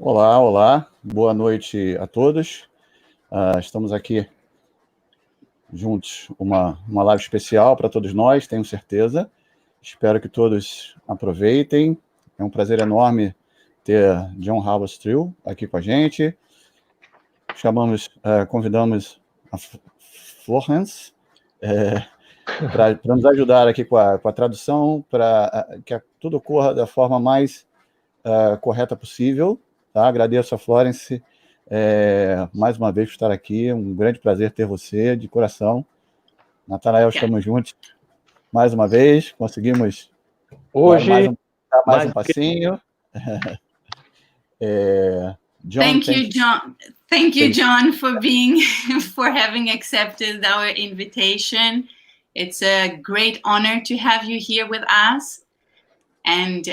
Olá, olá, boa noite a todos. Estamos aqui juntos, uma live especial para todos nós, tenho certeza. Espero que todos aproveitem. É um prazer enorme ter John Harvest Trill aqui com a gente. Convidamos a Florence para nos ajudar aqui com a tradução, para que tudo ocorra da forma mais correta possível. Tá? Agradeço a Florence mais uma vez por estar aqui. Um grande prazer ter você, de coração. Natanael, estamos juntos mais uma vez. Conseguimos hoje dar mais um passinho. John, thank you, John, for having accepted our invitation. It's a great honor to have you here with us, and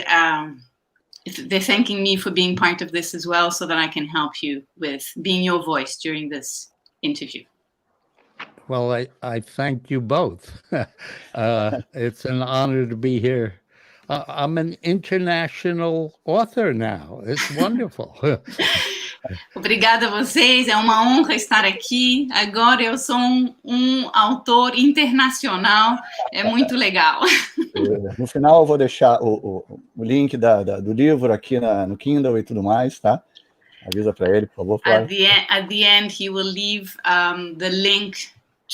they're thanking me for being part of this as well, so that I can help you with being your voice during this interview. Well, I thank you both. It's an honor to be here. I'm an international author now. It's wonderful. Obrigada a vocês, é uma honra estar aqui. Agora eu sou um autor internacional, é muito legal. No final eu vou deixar o link do livro aqui no Kindle e tudo mais, tá? Avisa para ele, por favor. At the end, he will leave the link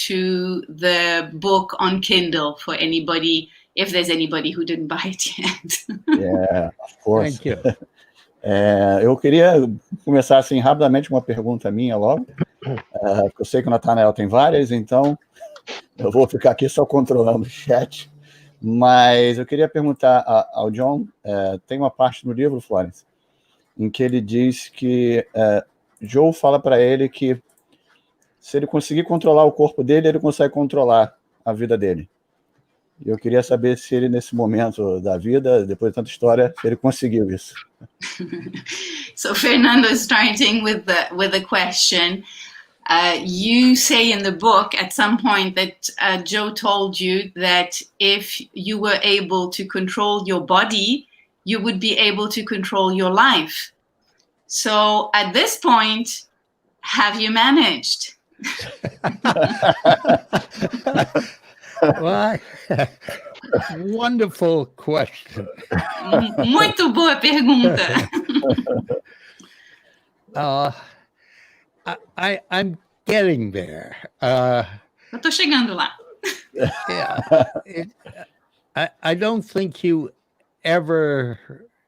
to the book on Kindle for anybody, if there's anybody who didn't buy it yet. Yeah, of course. Thank you. Eu queria começar assim rapidamente com uma pergunta minha logo, porque eu sei que o Natanael tem várias, então eu vou ficar aqui só controlando o chat, mas eu queria perguntar ao John, tem uma parte no livro, Florence, em que ele diz que Joe fala para ele que se ele conseguir controlar o corpo dele, ele consegue controlar a vida dele. Eu queria saber se ele, nesse momento da vida, depois de tanta história, se ele conseguiu isso. So Fernando is starting with the question. You say in the book at some point that Joe told you that if you were able to control your body, you would be able to control your life. So at this point, have you managed? Well, wonderful question. Muito boa pergunta. I'm getting there. Eu tô chegando lá. Yeah, I don't think you ever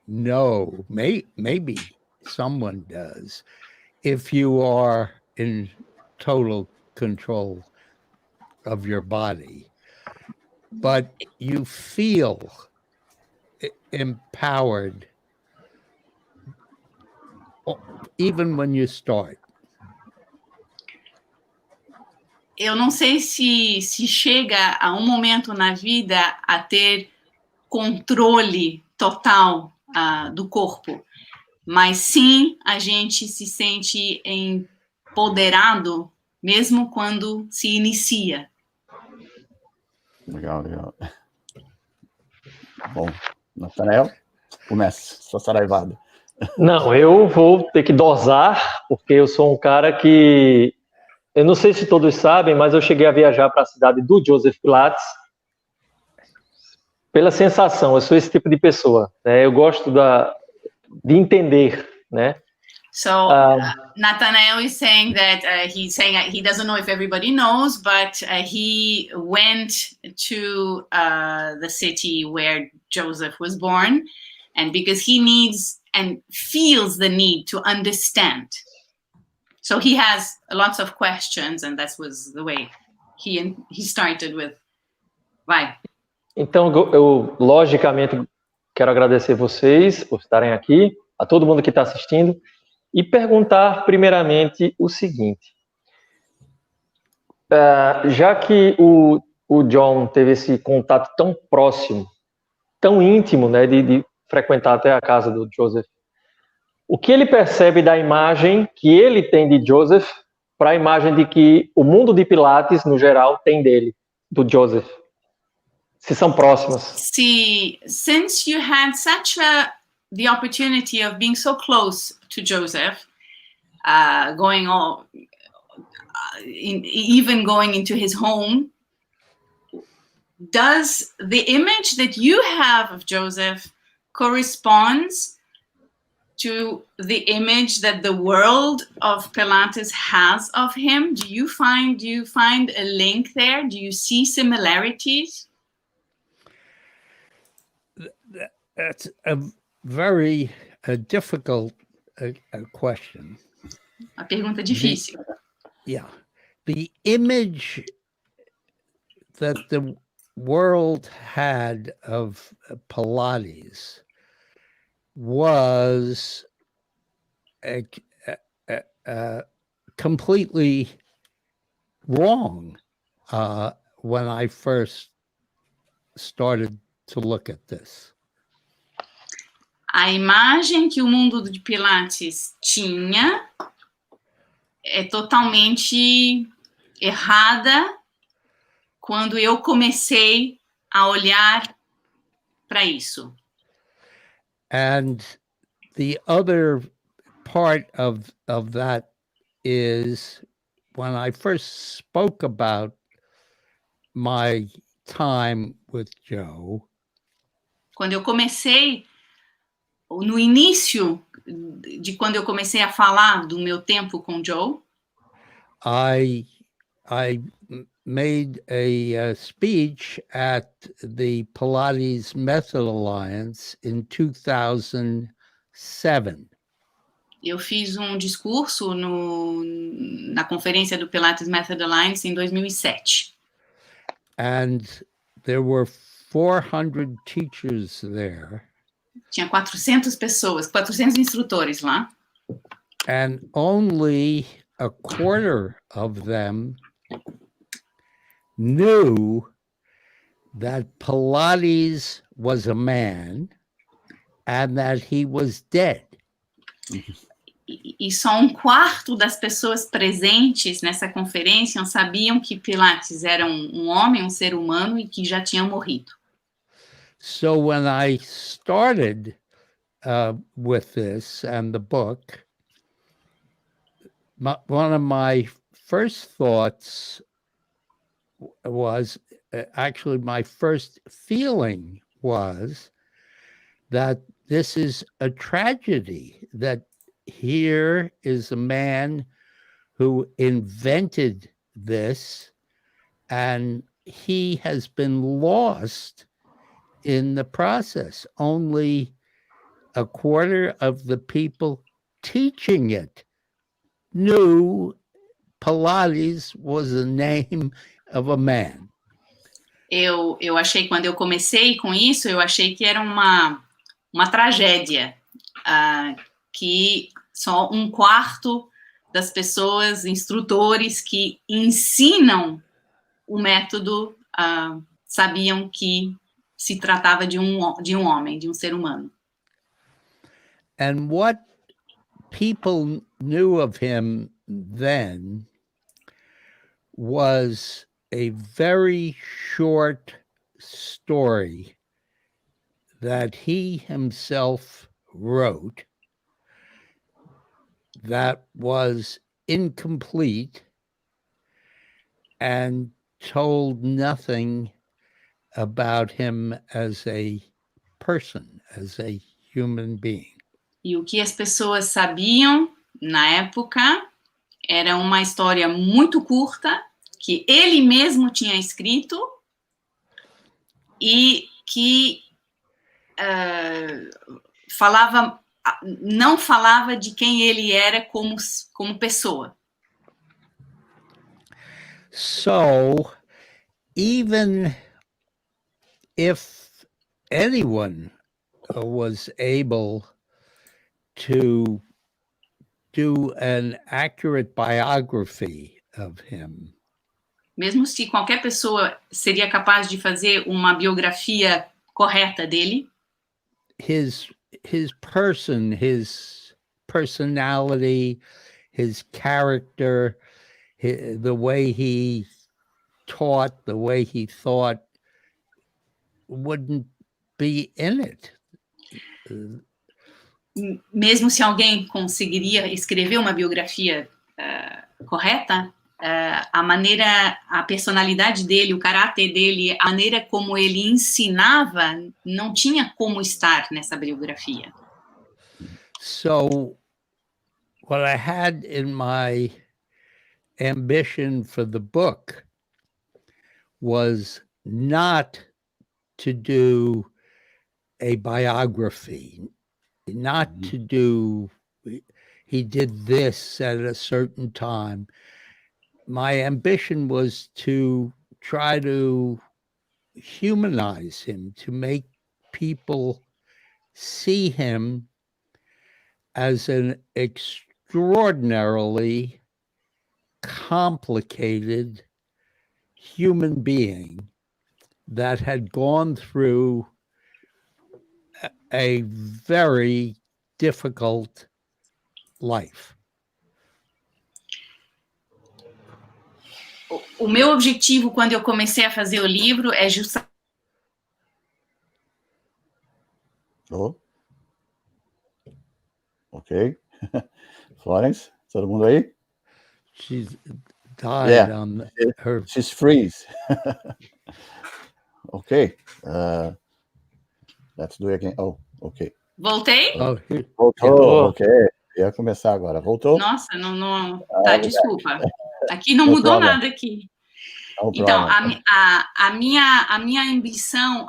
know, maybe someone does, if you are in total control of your body. But you feel empowered even when you start. Eu não sei se chega a um momento na vida a ter controle total do corpo, mas sim a gente se sente empoderado mesmo quando se inicia. Legal. Bom, Natanael, comece, sua saraivada. Não, eu vou ter que dosar, porque eu sou um cara que... Eu não sei se todos sabem, mas eu cheguei a viajar para a cidade do Joseph Pilates pela sensação. Eu sou esse tipo de pessoa, né? Eu gosto de entender, né? So Nathanael is saying that he doesn't know if everybody knows, but he went to the city where Joseph was born, and because he needs and feels the need to understand. So he has lots of questions, and that was the way he started with. Vai. Então, eu logicamente quero agradecer vocês por estarem aqui, a todo mundo que está assistindo, e perguntar primeiramente o seguinte. Já que o John teve esse contato tão próximo, tão íntimo, né, de frequentar até a casa do Joseph, o que ele percebe da imagem que ele tem de Joseph para a imagem de que o mundo de Pilates, no geral, tem dele, do Joseph? Se são próximas. See, since you had such a the opportunity of being so close to Joseph, going all, even going into his home, does the image that you have of Joseph corresponds to the image that the world of Pilates has of him? Do you find a link there? Do you see similarities? That's a very difficult question. Uma pergunta difícil. The image that the world had of Pilates was completely wrong when I first started to look at this. A imagem que o mundo de Pilates tinha é totalmente errada quando eu comecei a olhar para isso. And the other part of that is when I first spoke about my time with Joe. Quando eu comecei, no início de quando eu comecei a falar do meu tempo com Joe, I made a speech at the Pilates Method Alliance in 2007. Eu fiz um discurso na conferência do Pilates Method Alliance em 2007. And there were 400 teachers there. Tinha 400 pessoas, 400 instrutores lá. And only a quarter of them knew that Pilates was a man and that he was dead. E só um quarto das pessoas presentes nessa conferência sabiam que Pilates era um homem, um ser humano e que já tinha morrido. So when I started with this and the book, one of my first thoughts was, actually my first feeling was that this is a tragedy, that here is a man who invented this and he has been lost in the process. Only a quarter of the people teaching it knew Pilates was the name of a man. Eu achei, quando eu comecei com isso, eu achei que era uma tragédia, que só um quarto das pessoas, instrutores que ensinam o método, sabiam que se tratava de um homem, de um ser humano. And what people knew of him then was a very short story that he himself wrote that was incomplete and told nothing about him as a person, as a human being. E o que as pessoas sabiam na época era uma história muito curta que ele mesmo tinha escrito e que não falava de quem ele era como pessoa. So, even if anyone was able to do an accurate biography of him, mesmo se qualquer pessoa seria capaz de fazer uma biografia correta dele, his person, his personality, his character, the way he taught, the way he thought, wouldn't be in it. mesmo se alguém conseguiria escrever uma biografia correta, a personalidade dele, o caráter dele, a maneira como ele ensinava, não tinha como estar nessa biografia. So, what I had in my ambition for the book was not to do a biography, not to do, he did this at a certain time. My ambition was to try to humanize him, to make people see him as an extraordinarily complicated human being that had gone through a very difficult life. O meu objetivo quando eu comecei a fazer o livro é justamente... Ok. Florence, todo mundo aí? She's died on her... She's freeze. Ok. Let's do it again. Oh, ok. Voltei? Voltou, ok. Ia começar agora. Voltou? Nossa, não... Tá, desculpa. Aqui não mudou nada aqui. Então, a minha ambição,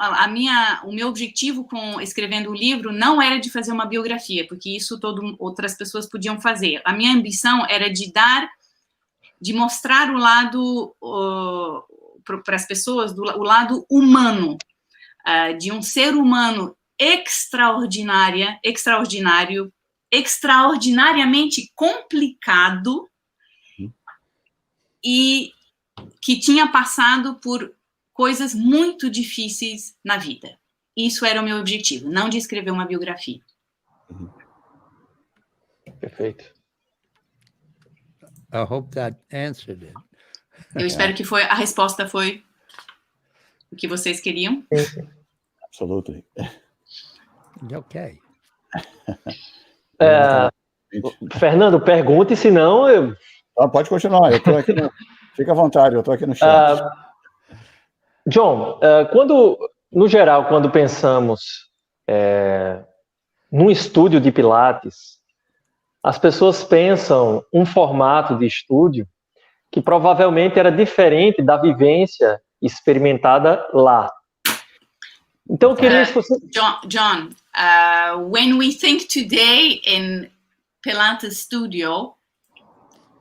o meu objetivo com escrevendo o livro não era de fazer uma biografia, porque isso outras pessoas podiam fazer. A minha ambição era de mostrar o lado para as pessoas, o lado humano, de um ser humano extraordinariamente complicado e que tinha passado por coisas muito difíceis na vida. Isso era o meu objetivo, não de escrever uma biografia. Perfeito. I hope that answered it. Eu espero que a resposta foi o que vocês queriam. Absolutely. Ok. Fernando, pergunte, senão eu... Pode continuar, eu estou aqui fica à vontade, eu estou aqui no chat. John, no geral, quando pensamos num estúdio de Pilates, as pessoas pensam um formato de estúdio que provavelmente era diferente da vivência experimentada lá. Então, eu queria... John, when we think today in Pilates studio,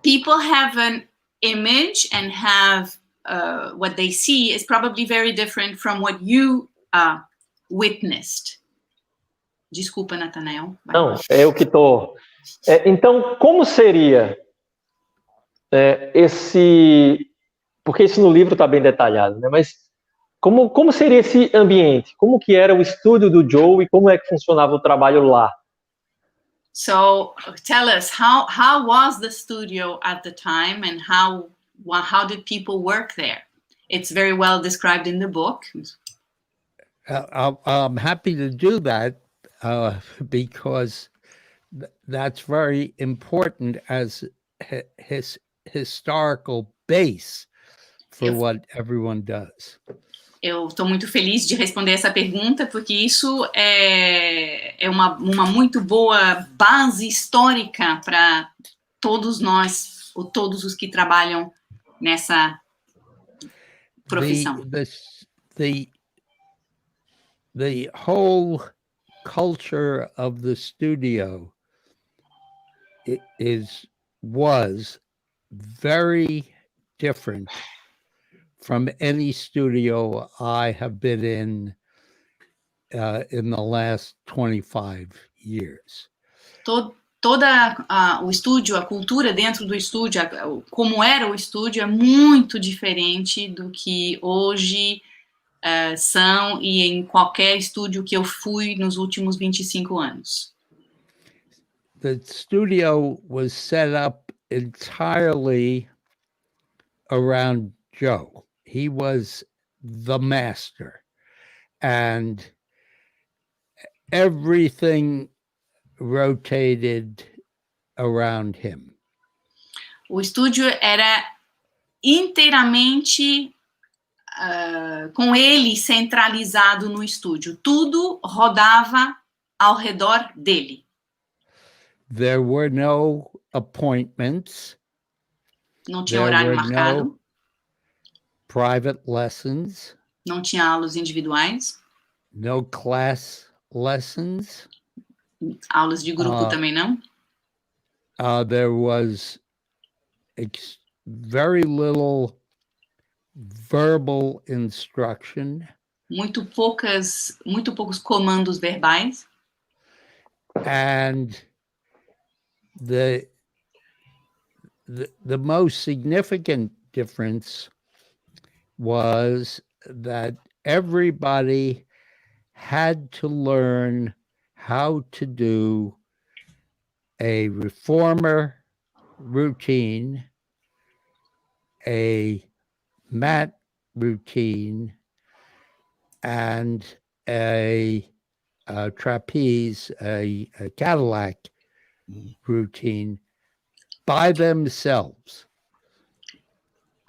people have an image and have what they see is probably very different from what you witnessed. Desculpa, Nathanael. Não, eu que estou... Então, como seria esse... Porque isso no livro está bem detalhado, né? Mas como seria esse ambiente? Como que era o estúdio do Joe e como é que funcionava o trabalho lá? So, tell us, how was the studio at the time and how did people work there? It's very well described in the book. I'm happy to do that because that's very important as his historical base for what everyone does. Eu estou muito feliz de responder essa pergunta, porque isso é uma muito boa base histórica para todos nós, ou todos os que trabalham nessa profissão. The whole culture of the studio was very different from any studio I have been in the last 25 years. Toda o estúdio, a cultura dentro do estúdio, como era o estúdio, é muito diferente do que hoje são e em qualquer estúdio que eu fui nos últimos 25 anos. The studio was set up entirely around Joe. He was the master, and everything rotated around him. O estúdio era inteiramente com ele centralizado no estúdio. Tudo rodava ao redor dele. There were no appointments. Não tinha There horário were marcado. no private lessons. Não tinha aulas individuais. No class lessons. Aulas de grupo também não. There was very little verbal instruction. Muito poucos comandos verbais. And the most significant difference was that everybody had to learn how to do a reformer routine, a mat routine, and a trapeze, a Cadillac routine by themselves.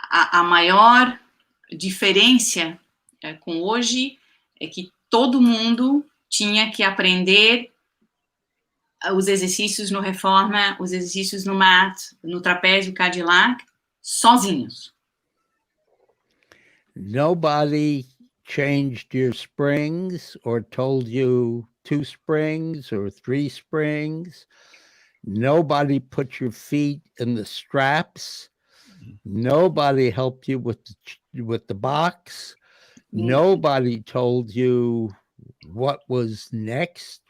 A maior diferença com hoje é que todo mundo tinha que aprender os exercícios no reforma, os exercícios no mat, no trapézio Cadillac, sozinhos. Nobody changed your springs or told you 2 springs or 3 springs. Nobody put your feet in the straps. Nobody helped you with the box. Nobody told you what was next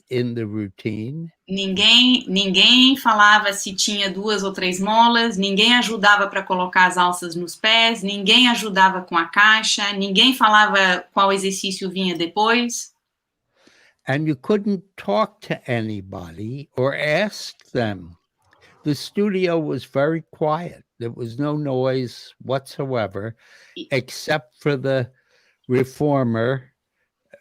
in the routine. Ninguém falava se tinha 2 ou 3 molas, ninguém ajudava para colocar as alças nos pés, ninguém ajudava com a caixa, ninguém falava qual exercício vinha depois. And you couldn't talk to anybody or ask them. The studio was very quiet. There was no noise whatsoever, except for the reformer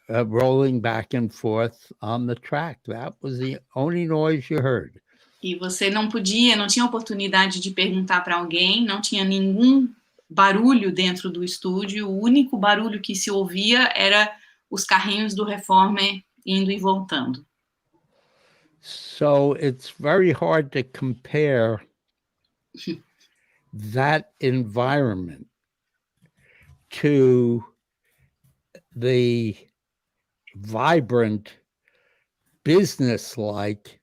rolling back and forth on the track. That was the only noise you heard. E você não tinha oportunidade de perguntar para alguém, não tinha nenhum barulho dentro do estúdio. O único barulho que se ouvia era os carrinhos do reformer indo e voltando. So it's very hard to compare that environment to the vibrant, business-like,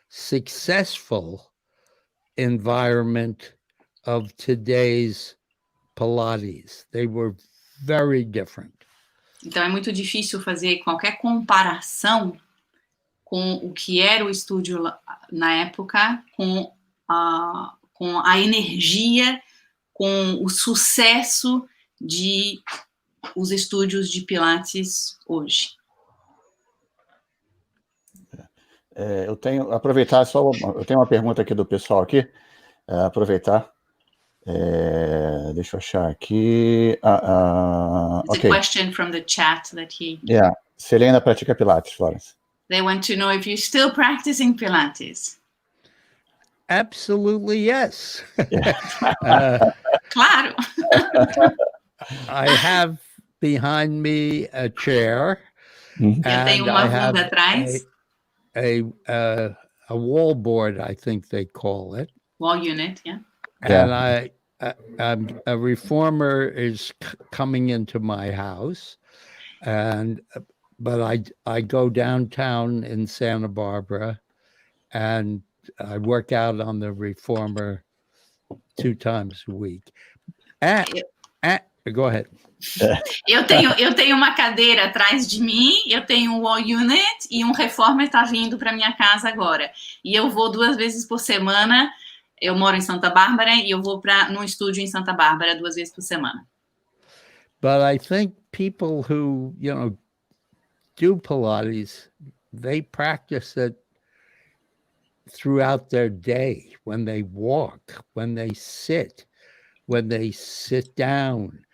successful environment of today's Pilates. They were very different. Então é muito difícil fazer qualquer comparação com o que era o estúdio na época, com a energia, com o sucesso de os estúdios de Pilates hoje. Eu tenho uma pergunta aqui do pessoal aqui, aproveitar. Deixa eu achar aqui. Okay. A question from the chat that he... Yeah. Se ele ainda pratica Pilates, Florence. They want to know if you're still practicing Pilates. Absolutely, yes. Claro. I have behind me a chair. Eu tenho uma bunda atrás. A wall board, I think they call it. Wall unit, yeah. And a reformer is coming into my house, but I go downtown in Santa Barbara, and I work out on the reformer 2 times a week. Go ahead. Eu tenho uma cadeira atrás de mim, eu tenho um wall unit e um reformer está vindo para minha casa agora. E eu vou 2 vezes por semana. Eu moro em Santa Bárbara e eu vou num estúdio em Santa Bárbara 2 vezes por semana. But I think people who, do Pilates, they practice it throughout their day, when they walk, when they sit down,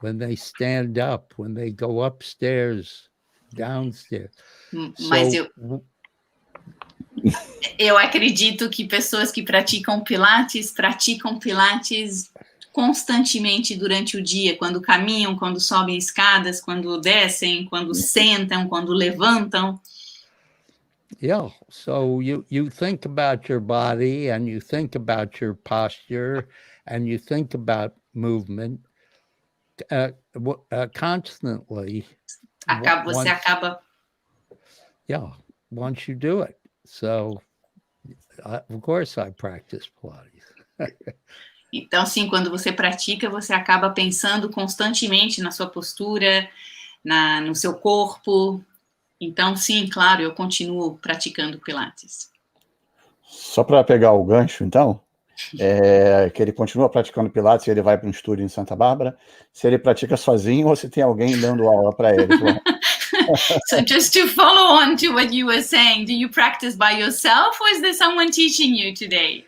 when they stand up, when they go upstairs downstairs. Mas eu acredito que pessoas que praticam Pilates constantemente durante o dia, quando caminham, quando sobem escadas, quando descem, quando sentam, quando levantam. Yeah, so you think about your body and you think about your posture and you think about movement constantly. Você acaba... Yeah, once you do it. So, of course I practice Pilates. Então, sim, quando você pratica, você acaba pensando constantemente na sua postura, no seu corpo. Então, sim, claro, eu continuo praticando Pilates. Só para pegar o gancho, então, que ele continua praticando Pilates e ele vai para um estúdio em Santa Bárbara, se ele pratica sozinho ou se tem alguém dando aula para ele. So just to follow on to what you were saying, do you practice by yourself or is there someone teaching you today?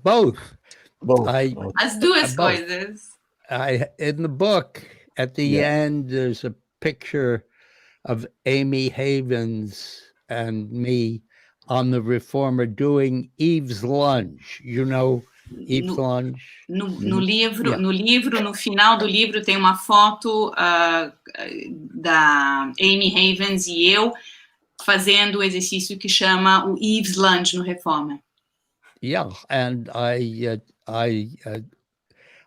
Both. As duas coisas. In the book, at the end, there's a picture of Amy Havens and me on the Reformer doing Eve's lunge. You know Eve's lunge? No livro, no final do livro, tem uma foto da Amy Havens e eu fazendo o exercício que chama o Eve's lunge no Reformer. Yeah, and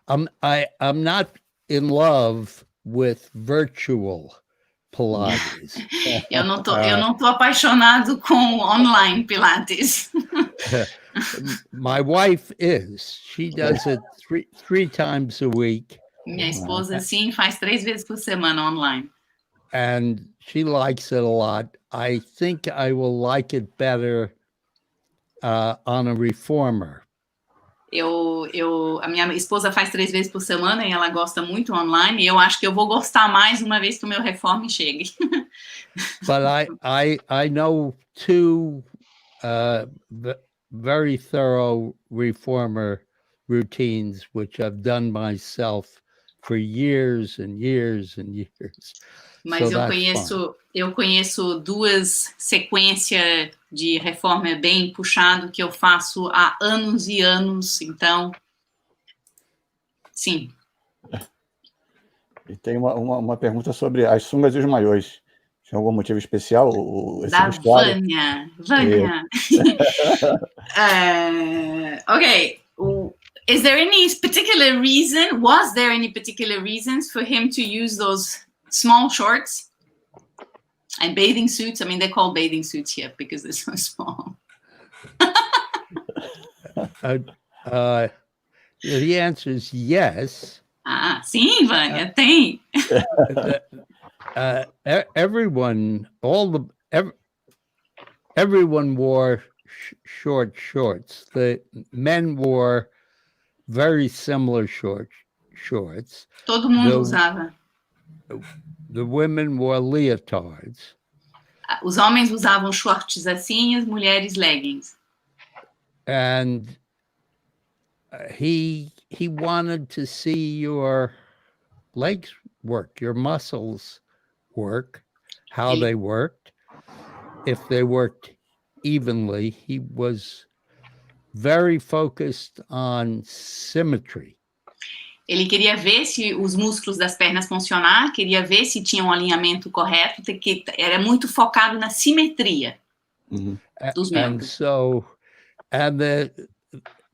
I'm not in love with virtual Pilates. eu não tô apaixonado com online Pilates. My wife is. She does it three times a week. Minha esposa, sim, faz 3 vezes por semana online. And she likes it a lot. I think I will like it better on a Reformer. A minha esposa faz 3 vezes por semana e ela gosta muito online, e eu acho que eu vou gostar mais uma vez que o meu Reforme chegue. But I know 2 very thorough Reformer routines, which I've done myself for years and years and years. Mas eu conheço 2 sequências de Reformer bem puxado que eu faço há anos e anos, então, sim. E tem uma pergunta sobre as sungas e os maiôs. Tem algum motivo especial? Da Vânia. Okay. Was there any particular reasons for him to use those small shorts and bathing suits? I mean, they're called bathing suits here because they're so small. The answer is yes. Sim, Vânia, tem. Everyone wore short shorts. The men wore very similar shorts. Todo mundo usava. The women wore leotards. Os homens usavam shorts assim, as mulheres leggings. And he wanted to see your legs work, your muscles work, how they worked, if they worked evenly. He was very focused on symmetry. Ele queria ver se os músculos das pernas funcionavam, queria ver se tinha um alinhamento correto, que era muito focado na simetria dos membros. And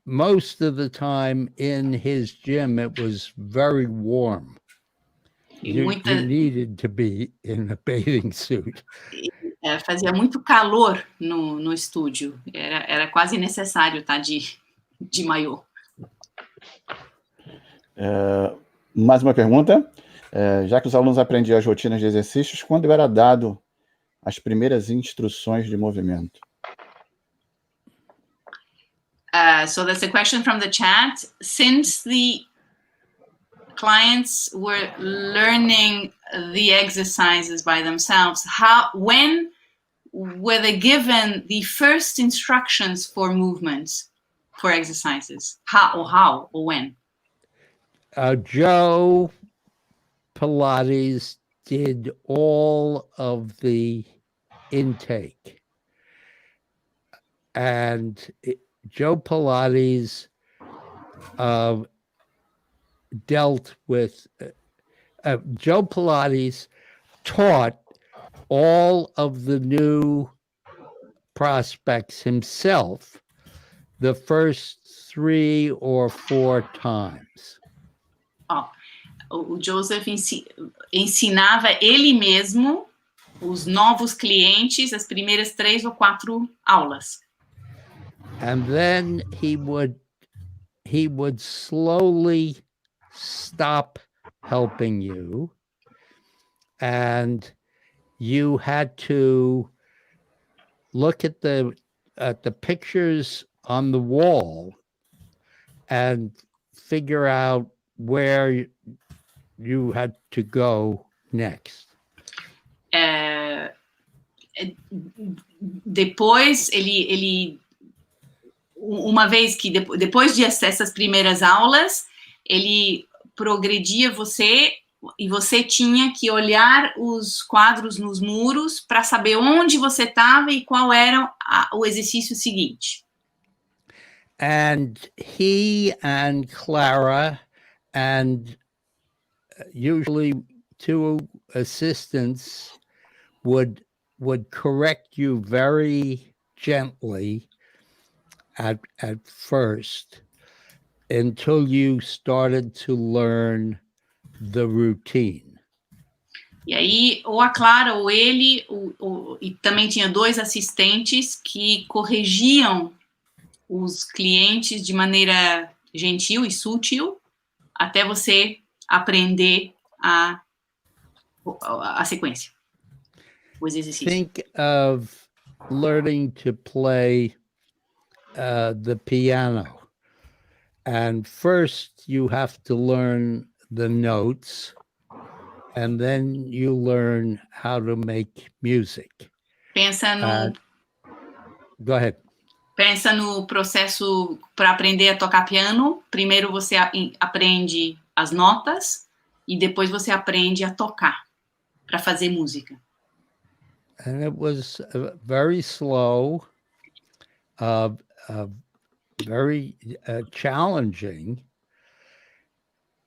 most of the time in his gym, it was very warm. You needed to be in a bathing suit. Fazia muito calor no estúdio. Era quase necessário estar de maiô. Mais uma pergunta. Já que os alunos aprendiam as rotinas de exercícios, quando era dado as primeiras instruções de movimento? So that's a question from the chat. Since the clients were learning the exercises by themselves, when were they given the first instructions for movements, for exercises? How or when? Joe Pilates did all of the intake. And Joe Pilates dealt with, Joe Pilates taught all of the new prospects himself the first 3 or 4 times. Ó, o Joseph ensinava ele mesmo os novos clientes as primeiras 3 ou 4 aulas. And then he would slowly stop helping you, and you had to look at the pictures on the wall and figure out where you had to go next. Depois ele uma vez que depois dessas primeiras aulas, ele progredia você e você tinha que olhar os quadros nos muros para saber onde você estava e qual era o exercício seguinte. And he and Clara and usually 2 assistants would correct you very gently at first until you started to learn the routine. E aí, ou a Clara ou ele, e também tinha 2 assistentes que corrigiam os clientes de maneira gentil e sutil até você aprender a sequência, os exercícios. Think of learning to play the piano. And first you have to learn the notes, and then you learn how to make music. Pensa no... Go ahead. Pensa no processo para aprender a tocar piano. Primeiro você aprende as notas e depois você aprende a tocar para fazer música. And it was very slow, very challenging,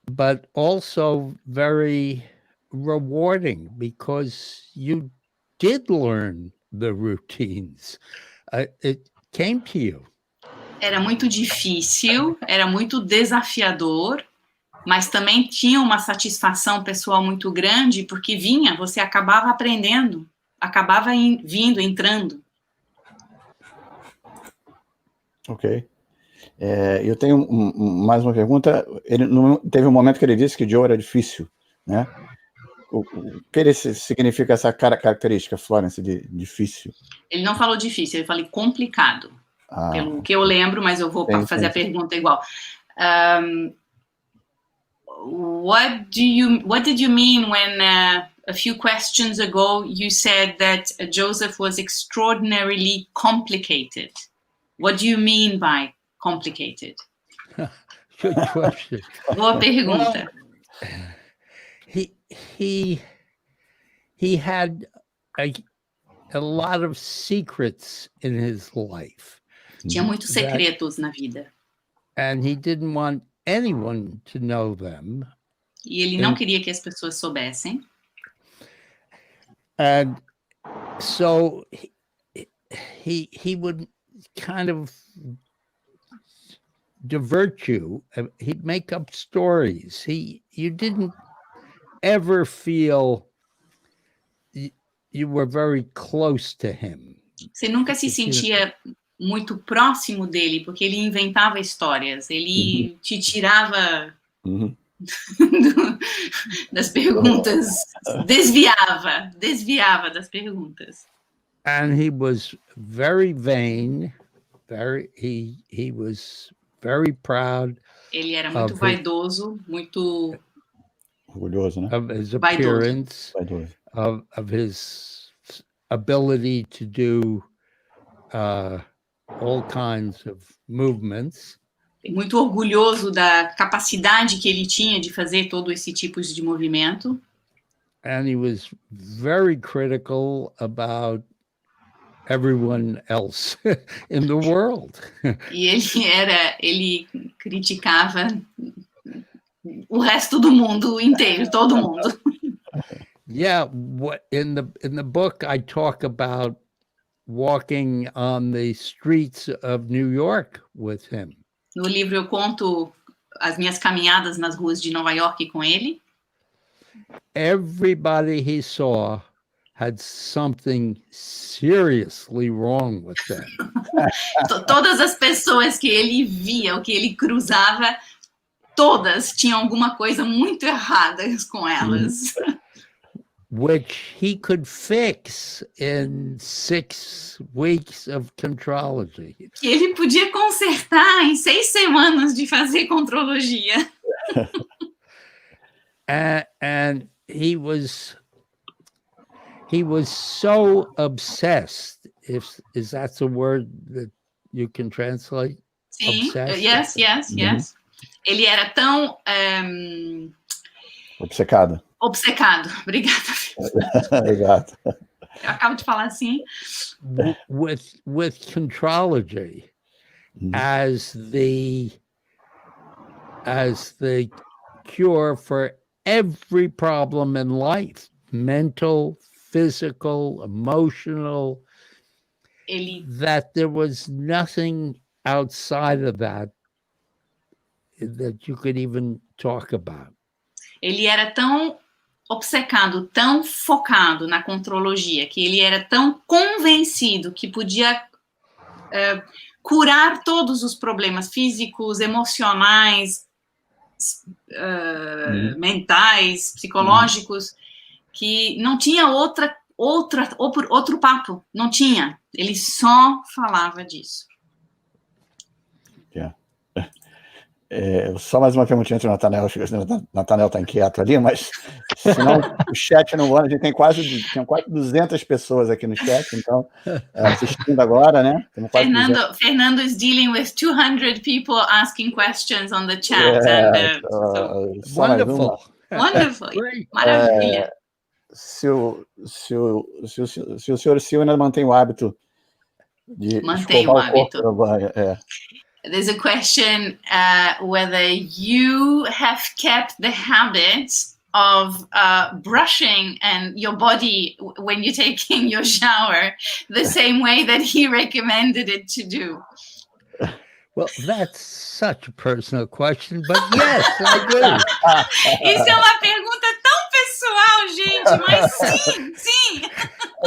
but also very rewarding because you did learn the routines. It came to you. Era muito difícil, era muito desafiador, mas também tinha uma satisfação pessoal muito grande, porque você acabava aprendendo, acabava entrando. Ok. Eu tenho mais uma pergunta. Teve um momento que ele disse que Joe era difícil, né? O que significa essa característica, Florence, de difícil? Ele não falou difícil, ele falou complicado. Pelo que eu lembro, mas eu vou fazer a pergunta igual. What did you mean when a few questions ago you said that Joseph was extraordinarily complicated? What do you mean by complicated? Good question. Boa pergunta. Well, he had a lot of secrets in his life. Tinha muitos secretos na vida. And he didn't want anyone to know them. E ele não queria que as pessoas soubessem. And so he would kind of divert you. He'd make up stories. You didn't ever feel you were very close to him. Você nunca se sentia muito próximo dele, porque ele inventava histórias, ele te tirava das perguntas, desviava das perguntas. And he was very vain, he was very proud. Ele era muito vaidoso, muito orgulhoso, né? Of his appearance, of his ability to do all kinds of movements. Muito orgulhoso da capacidade que ele tinha de fazer todo esse tipo de movimento. and he was very critical about everyone else in the world. E ele criticava o resto do mundo inteiro, todo mundo. Yeah, what in the book I talk about walking on the streets of New York with him. No livro eu conto as minhas caminhadas nas ruas de Nova York com ele. Everybody he saw had something seriously wrong with them. Todas as pessoas que ele via, o que ele cruzava, todas tinham alguma coisa muito errada com elas. Which he could fix in 6 weeks of contrology. Que ele podia consertar em 6 semanas de fazer contrologia. And he was so obsessed, is that a word that you can translate? Sim, Obsessed? yes. Ele era tão Obcecado. obcecado. Obrigada. Exato. Eu acabo de falar assim. With contrology as the cure for every problem in life, mental, physical, emotional, that there was nothing outside of that you could even talk about. Ele era tão obcecado, tão focado na contrologia, que ele era tão convencido que podia curar todos os problemas físicos, emocionais, mentais, psicológicos, que não tinha outro papo, não tinha. Ele só falava disso. Só mais uma perguntinha antes do Nathanael. O Nathanael está inquieto ali, mas senão o chat não vai. A gente tem quase 200 pessoas aqui no chat, então assistindo agora, né? Fernando is dealing with 200 people asking questions on the chat. Wonderful. Wonderful. Maravilha. Se o senhor Sil ainda mantém o hábito de escovar o corpo no banho. There's a question whether you have kept the habit of brushing and your body when you're taking your shower the same way that he recommended it to do. Well, that's such a personal question, but yes, I do. Isso é uma pergunta tão pessoal, gente, mas sim.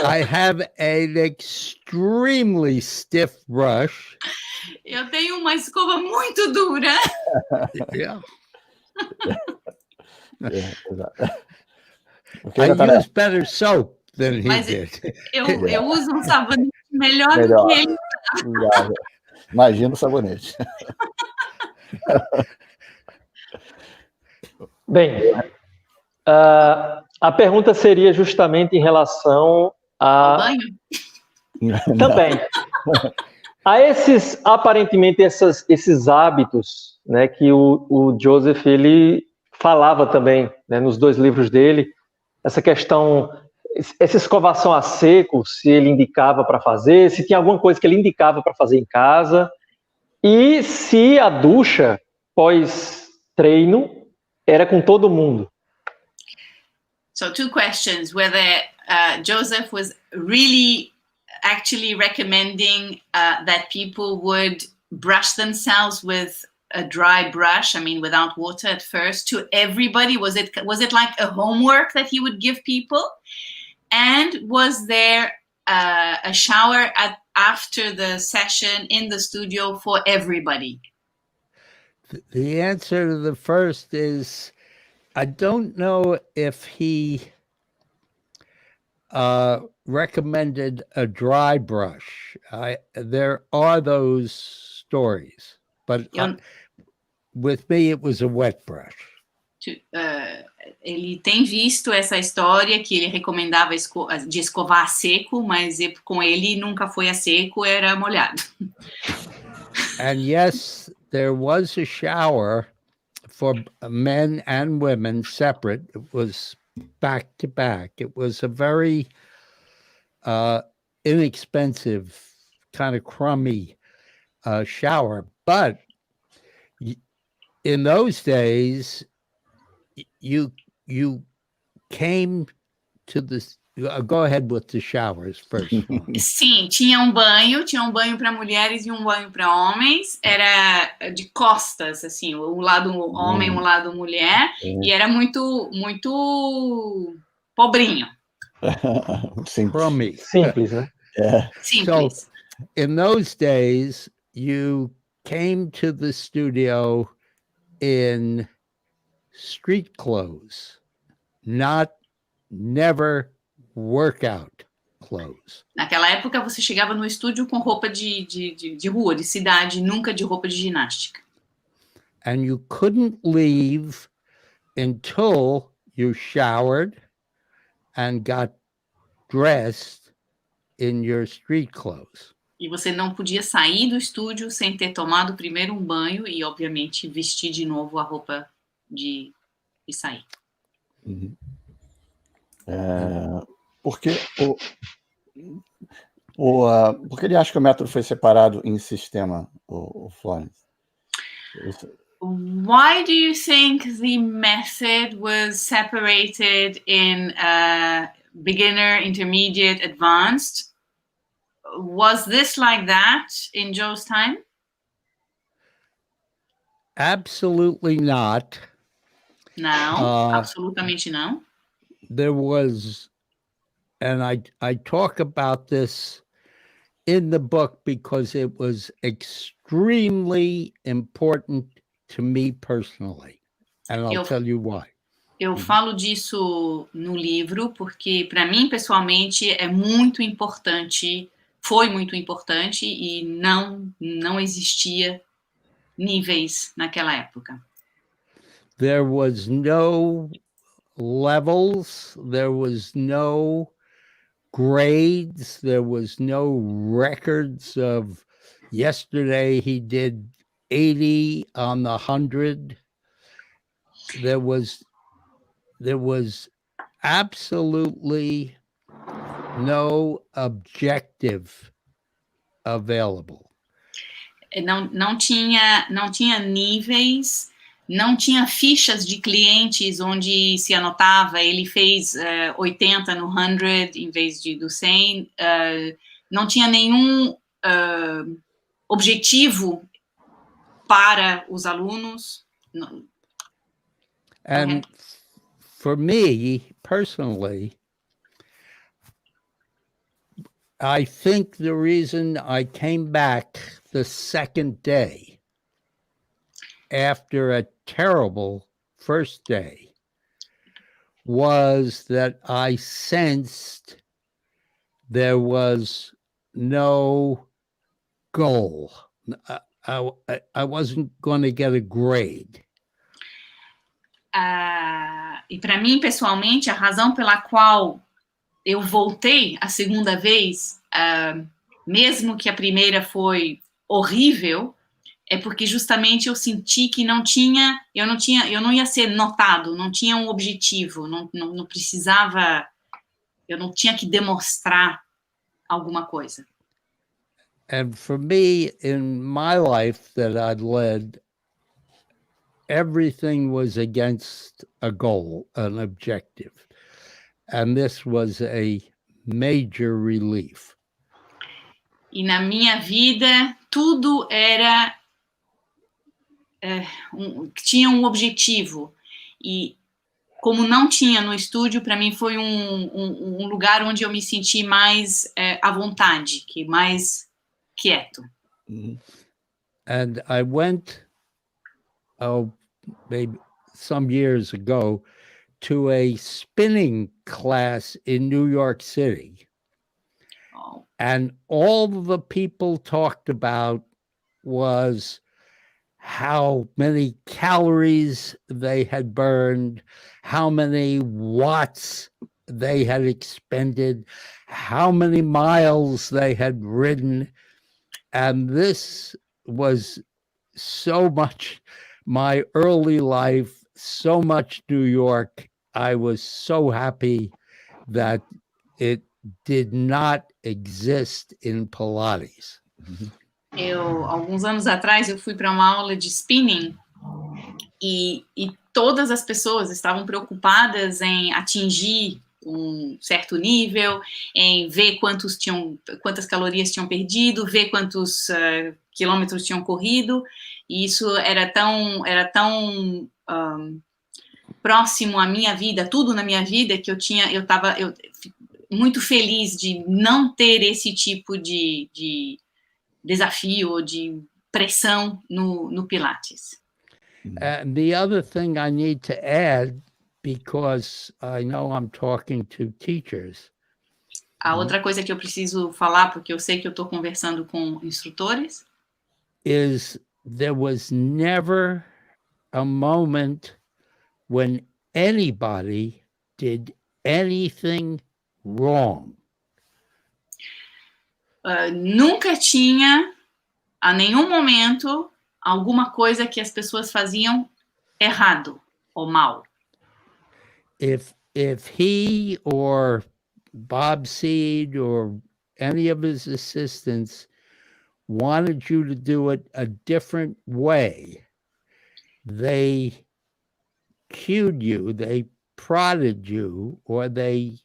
I have an extremely stiff brush. Eu tenho uma escova muito dura. Yeah. Okay, I use better soap than he did. Eu uso um sabonete melhor do que ele. Imagina o sabonete. Bem, a pergunta seria justamente em relação a... banho? Também. A aparentemente, esses hábitos, né, que o Joseph, ele falava também, né, nos 2 livros dele, essa questão, essa escovação a seco, se ele indicava para fazer, se tinha alguma coisa que ele indicava para fazer em casa, e se a ducha pós-treino era com todo mundo. So 2 questions, whether Joseph was really actually recommending that people would brush themselves with a dry brush, I mean, without water at first, to everybody? Was it like a homework that he would give people? And was there a shower after the session in the studio for everybody? The answer to the first is, I don't know if he recommended a dry brush. There are those stories, but with me it was a wet brush. Ele tem visto essa história que ele recomendava de escovar a seco, mas com ele nunca foi a seco, era molhado. And yes, there was a shower for men and women separate. It was back to back. It was a very inexpensive, kind of crummy shower. But in those days, you came to this. Go ahead with the showers first. Sim, tinha um banho para mulheres e um banho para homens. Era de costas, assim, um lado homem, um lado mulher, e era muito pobrinho. Simples. Simples, né? Simples. So, in those days, you came to the studio in street clothes, never workout clothes. Naquela época, você chegava no estúdio com roupa de rua, de cidade, nunca de roupa de ginástica. And you couldn't leave until you showered and got dressed in your street clothes. E você não podia sair do estúdio sem ter tomado primeiro um banho e, obviamente, vestir de novo a roupa de sair. Uhum. Por que ele acha que o método foi separado em sistema, o Florence? Why do you think the method was separated in beginner, intermediate, advanced? Was this like that in Joe's time? Absolutely not. Não, absolutamente não. There was, and I talk about this in the book because it was extremely important to me personally, and I'll tell you why. Eu falo disso no livro porque, para mim, pessoalmente, é muito importante, foi muito importante e não existia níveis naquela época. There was no levels, there was no grades, there was no records of yesterday he did 80 on the 100. There was absolutely no objective available. Não tinha níveis, não tinha fichas de clientes onde se anotava, ele fez 80 no 100 em vez do 100, não tinha nenhum objetivo para os alunos. And for me personally, I think the reason I came back the second day after a terrible first day was that I sensed there was no goal. I wasn't going to get a grade. E para mim, pessoalmente, a razão pela qual eu voltei a segunda vez, mesmo que a primeira foi horrível, é porque justamente eu senti que eu não ia ser notado, não tinha um objetivo, não precisava, eu não tinha que demonstrar alguma coisa. And for me, in my life that I'd led, everything was against a goal, an objective. And this was a major relief. E na minha vida, tudo era tinha um objetivo. E como não tinha no estúdio, para mim foi um lugar onde eu me senti mais à vontade, mais quieto. And I went, maybe some years ago, to a spinning class in New York City. Oh. And all the people talked about was how many calories they had burned, how many watts they had expended, how many miles they had ridden. And this was so much my early life, so much New York, I was so happy that it did not exist in Pilates. Alguns anos atrás, eu fui para uma aula de spinning e todas as pessoas estavam preocupadas em atingir um certo nível, em ver quantas calorias tinham perdido, ver quantos quilômetros tinham corrido, e isso era tão próximo à minha vida, tudo na minha vida, que eu estava muito feliz de não ter esse tipo de desafio ou de pressão no Pilates. And the other thing I need to add, because I know I'm talking to teachers. A outra coisa que eu preciso falar, porque eu sei que eu estou conversando com instrutores, is there was never a moment when anybody did anything wrong. Nunca tinha, a nenhum momento, alguma coisa que as pessoas faziam errado ou mal. If he or Bob Seed or any of his assistants wanted you to do it a different way, they cued you, they prodded you, or they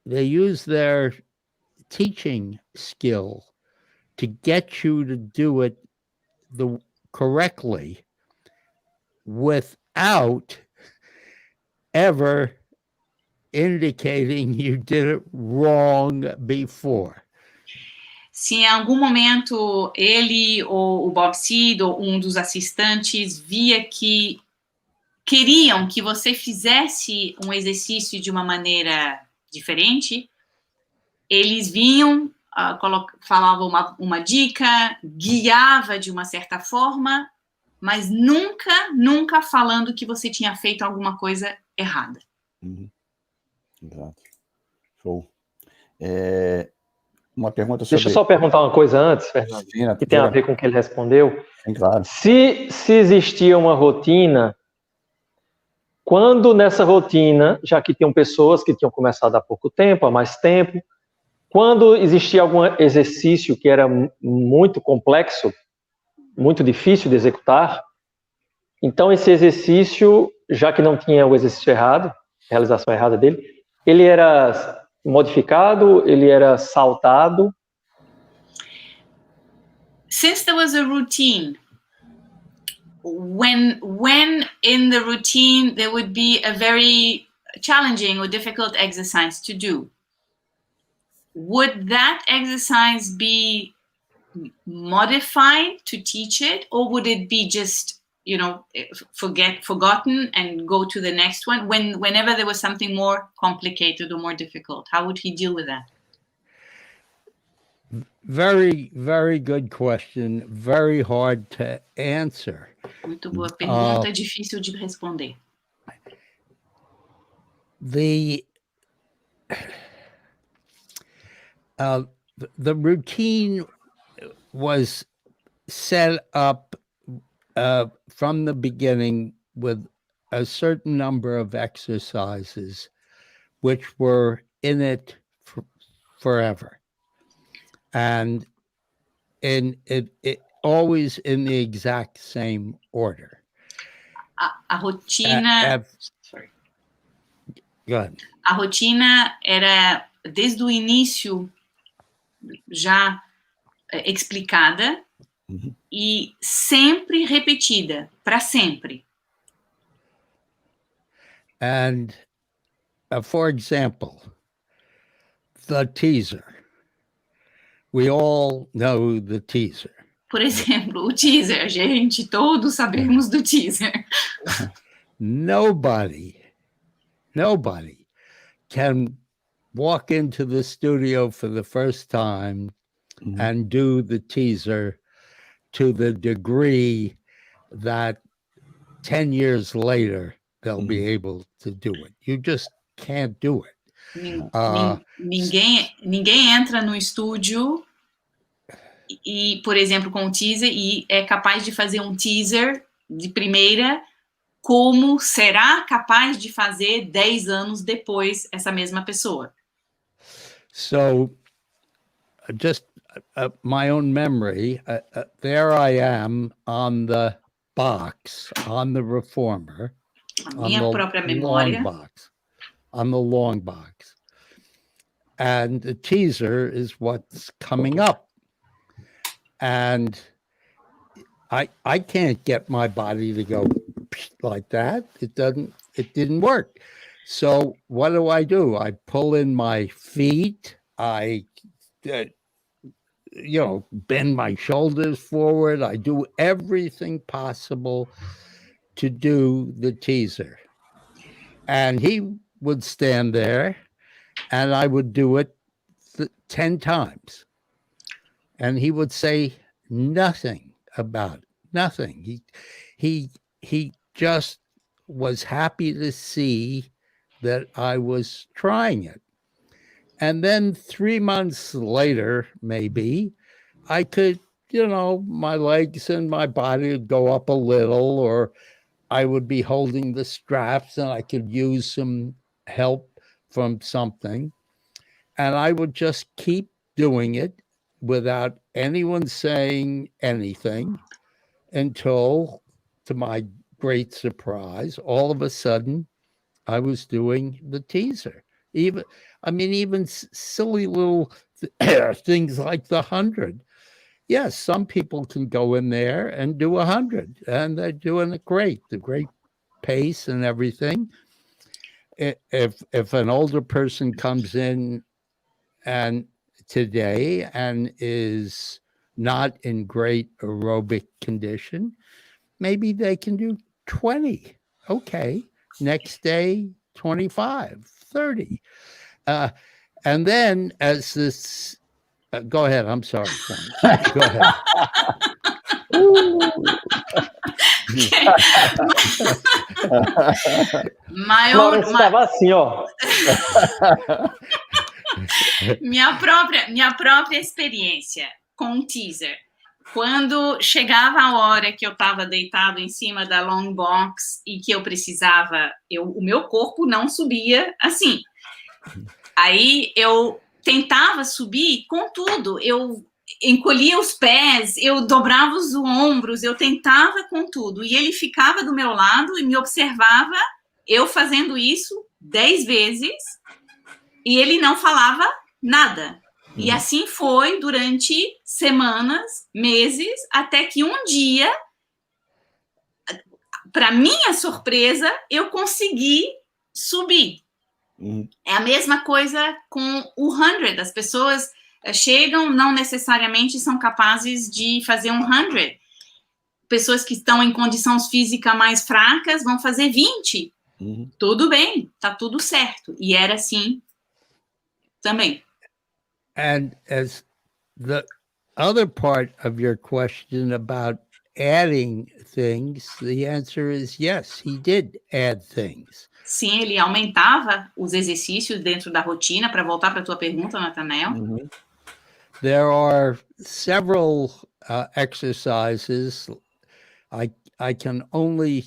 used their teaching skill to get you to do it correctly without ever indicating you did it wrong before. Se em algum momento ele ou o Bob Seed ou um dos assistentes via que queriam que você fizesse um exercício de uma maneira diferente, eles vinham, falavam uma dica, guiava de uma certa forma, mas nunca falando que você tinha feito alguma coisa errada. Exato. Show. Uma pergunta sobre... Deixa eu só perguntar uma coisa antes, Fernando, que tem a ver com o que ele respondeu. Sim, claro. Se existia uma rotina, quando nessa rotina, já que tinham pessoas que tinham começado há pouco tempo, há mais tempo, quando existia algum exercício que era muito complexo, muito difícil de executar, então esse exercício, já que não tinha o exercício errado, a realização errada dele, ele era modificado, ele era saltado. Since there was a routine, when in the routine there would be a very challenging or difficult exercise to do, would that exercise be modified to teach it, or would it be just, forgotten and go to the next one? Whenever there was something more complicated or more difficult, how would he deal with that? Very, very good question. Very hard to answer. Muito boa pergunta, difícil de responder. The routine was set up from the beginning with a certain number of exercises which were in it forever. And it always in the exact same order. A rotina... Sorry. Go ahead. A rotina era, desde o início, já explicada e sempre repetida, para sempre. And for example, the teaser. We all know the teaser. Por exemplo, o teaser, gente, todos sabemos do teaser. Nobody can walk into the studio for the first time and do the teaser to the degree that 10 years later they'll be able to do it. You just can't do it. Ninguém entra no estúdio e, por exemplo, com o teaser, e é capaz de fazer um teaser de primeira como será capaz de fazer 10 anos depois essa mesma pessoa. So, just my own memory, there I am on the box, on the reformer, A minha própria memória. On the long box. And the teaser is what's coming up. And I can't get my body to go like that. It didn't work. So what do? I pull in my feet. I, bend my shoulders forward. I do everything possible to do the teaser. And he would stand there and I would do it 10 times. And he would say nothing about it, nothing. He just was happy to see that I was trying it. And then 3 months later, maybe, I could, my legs and my body would go up a little, or I would be holding the straps and I could use some help from something. And I would just keep doing it without anyone saying anything until, to my great surprise, all of a sudden, I was doing the teaser. Even silly little things like the 100. Yes, some people can go in there and do 100, and they're doing it great, the great pace and everything. If an older person comes in and today and is not in great aerobic condition, maybe they can do 20. Okay. Next day, 25, 30. And then as this, go ahead. I'm sorry. Go ahead. Minha própria experiência com o teaser. Quando chegava a hora que eu estava deitado em cima da long box e que eu precisava, o meu corpo não subia assim. Aí eu tentava subir com tudo. Eu encolhia os pés, eu dobrava os ombros, eu tentava com tudo. E ele ficava do meu lado e me observava, eu fazendo isso 10 vezes, e ele não falava nada. E assim foi durante semanas, meses, até que um dia, para minha surpresa, eu consegui subir. É a mesma coisa com o 100. As pessoas chegam, não necessariamente são capazes de fazer um 100. Pessoas que estão em condições físicas mais fracas vão fazer 20. Tudo bem, tá tudo certo. E era assim também. And as the other part of your question about adding things, the answer is yes, he did add things. Sim, ele aumentava os exercícios dentro da rotina. Para voltar para a tua pergunta, Nathanael. There are several exercises. I can only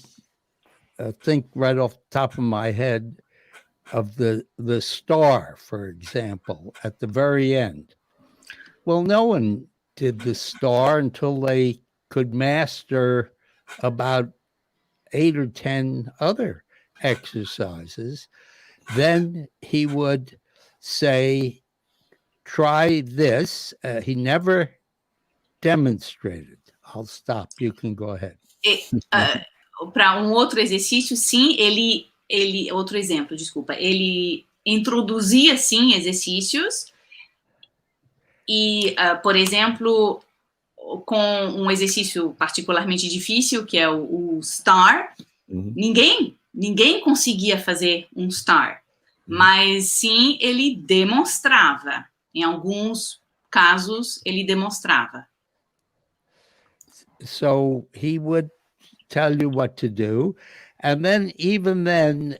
think right off the top of my head of the star, for example, at the very end. Well, no one did the star until they could master about 8 or 10 other exercises. Then he would say, try this. He never demonstrated. I'll stop. You can go ahead. Para outro exercício, sim, outro exemplo, desculpa, ele introduzia, sim, exercícios e, por exemplo, com um exercício particularmente difícil, que é o star, ninguém conseguia fazer um star, mas sim, ele demonstrava, em alguns casos, ele demonstrava. So he would tell you what to do. And then even then,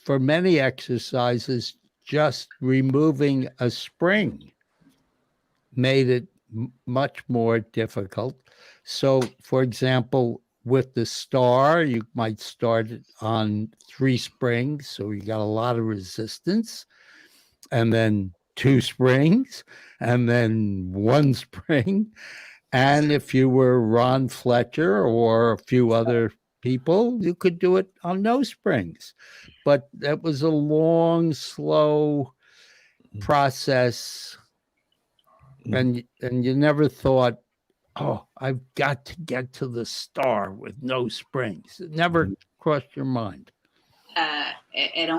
for many exercises, just removing a spring made it much more difficult. So, for example, with the star, you might start on 3 springs, so you got a lot of resistance, and then 2 springs, and then 1 spring. And if you were Ron Fletcher or a few other people, you could do it on no springs. But that was a long, slow process, and you never thought, oh, I've got to get to the star with no springs. It never crossed your mind. Era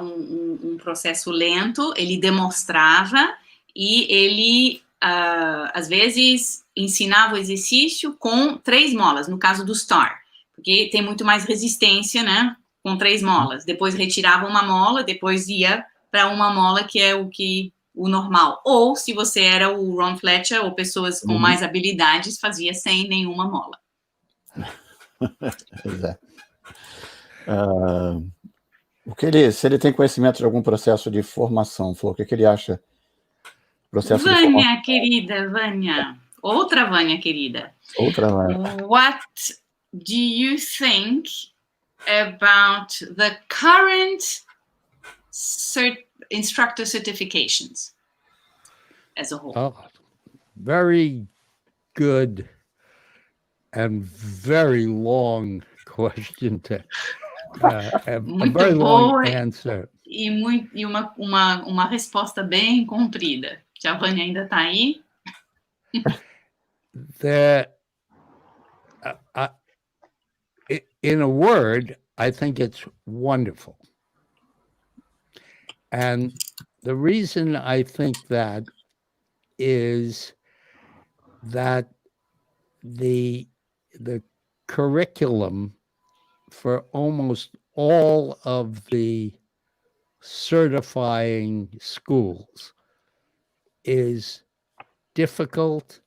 processo lento, ele demonstrava e ele, às vezes, ensinava o exercício com 3 molas, no caso do star, porque tem muito mais resistência, né, com 3 molas. Depois retirava uma mola, depois ia para uma mola, que é o normal. Ou, se você era o Ron Fletcher, ou pessoas com mais habilidades, fazia sem nenhuma mola. Exato. Se ele tem conhecimento de algum processo de formação, Flor, o que ele acha? Processo de formação. Vânia, querida, Vânia. Outra Vânia, querida. Outra Vânia. What do you think about the current instructor certifications as a whole? Oh, very good and very long question to a very long answer. E uma resposta bem comprida. A Vânia ainda está aí? In a word, I think it's wonderful. And the reason I think that is that the curriculum for almost all of the certifying schools is difficult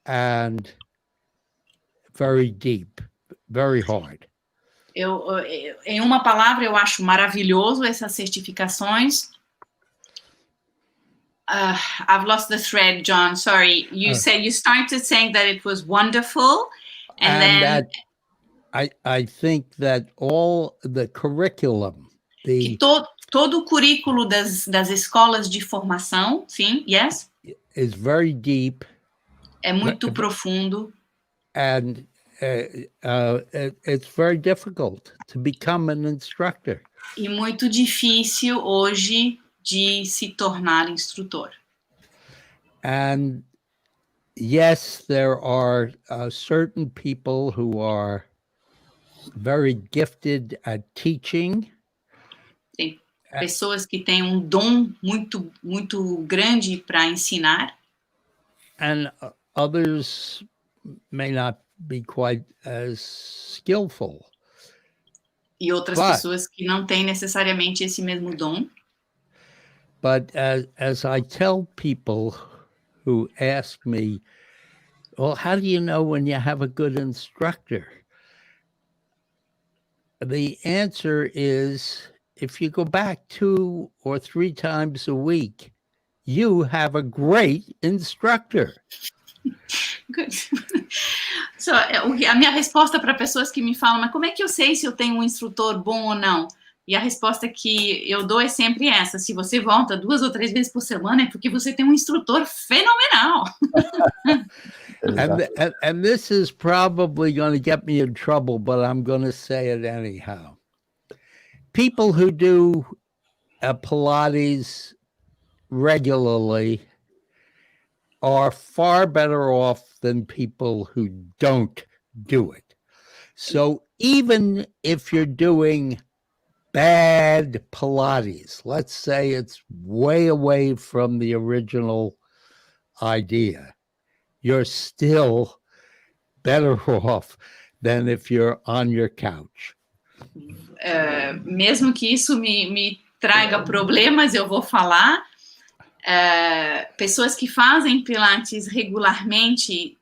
and very deep, very hard. Em uma palavra, eu acho maravilhoso essas certificações. I've lost the thread, John. Sorry. You started saying that it was wonderful, and then that I think that all the curriculum, que todo o currículo das escolas de formação, sim, yes, is very deep. É muito profundo. And it's very difficult to become an instructor. E muito difícil hoje de se tornar instrutor. And yes, there are certain people who are very gifted at teaching. Tem pessoas que têm dom muito, muito grande para ensinar. And others may not be quite as skillful. E outras pessoas que não têm necessariamente esse mesmo dom. But as I tell people who ask me, well, how do you know when you have a good instructor? The answer is, if you go back 2 or 3 times a week, you have a great instructor. Good. So, a minha resposta para pessoas que me falam, mas como é que eu sei se eu tenho um instrutor bom ou não? E a resposta que eu dou é sempre essa: se você volta 2 ou 3 vezes por semana, é porque você tem um instrutor fenomenal. And this is probably going to get me in trouble, but I'm going to say it anyhow. People who do Pilates regularly are far better off than people who don't do it. So even if you're doing bad Pilates, let's say it's way away from the original idea, you're still better off than if you're on your couch. Mesmo que isso me traga problemas, eu vou falar. Pessoas que fazem Pilates regularmente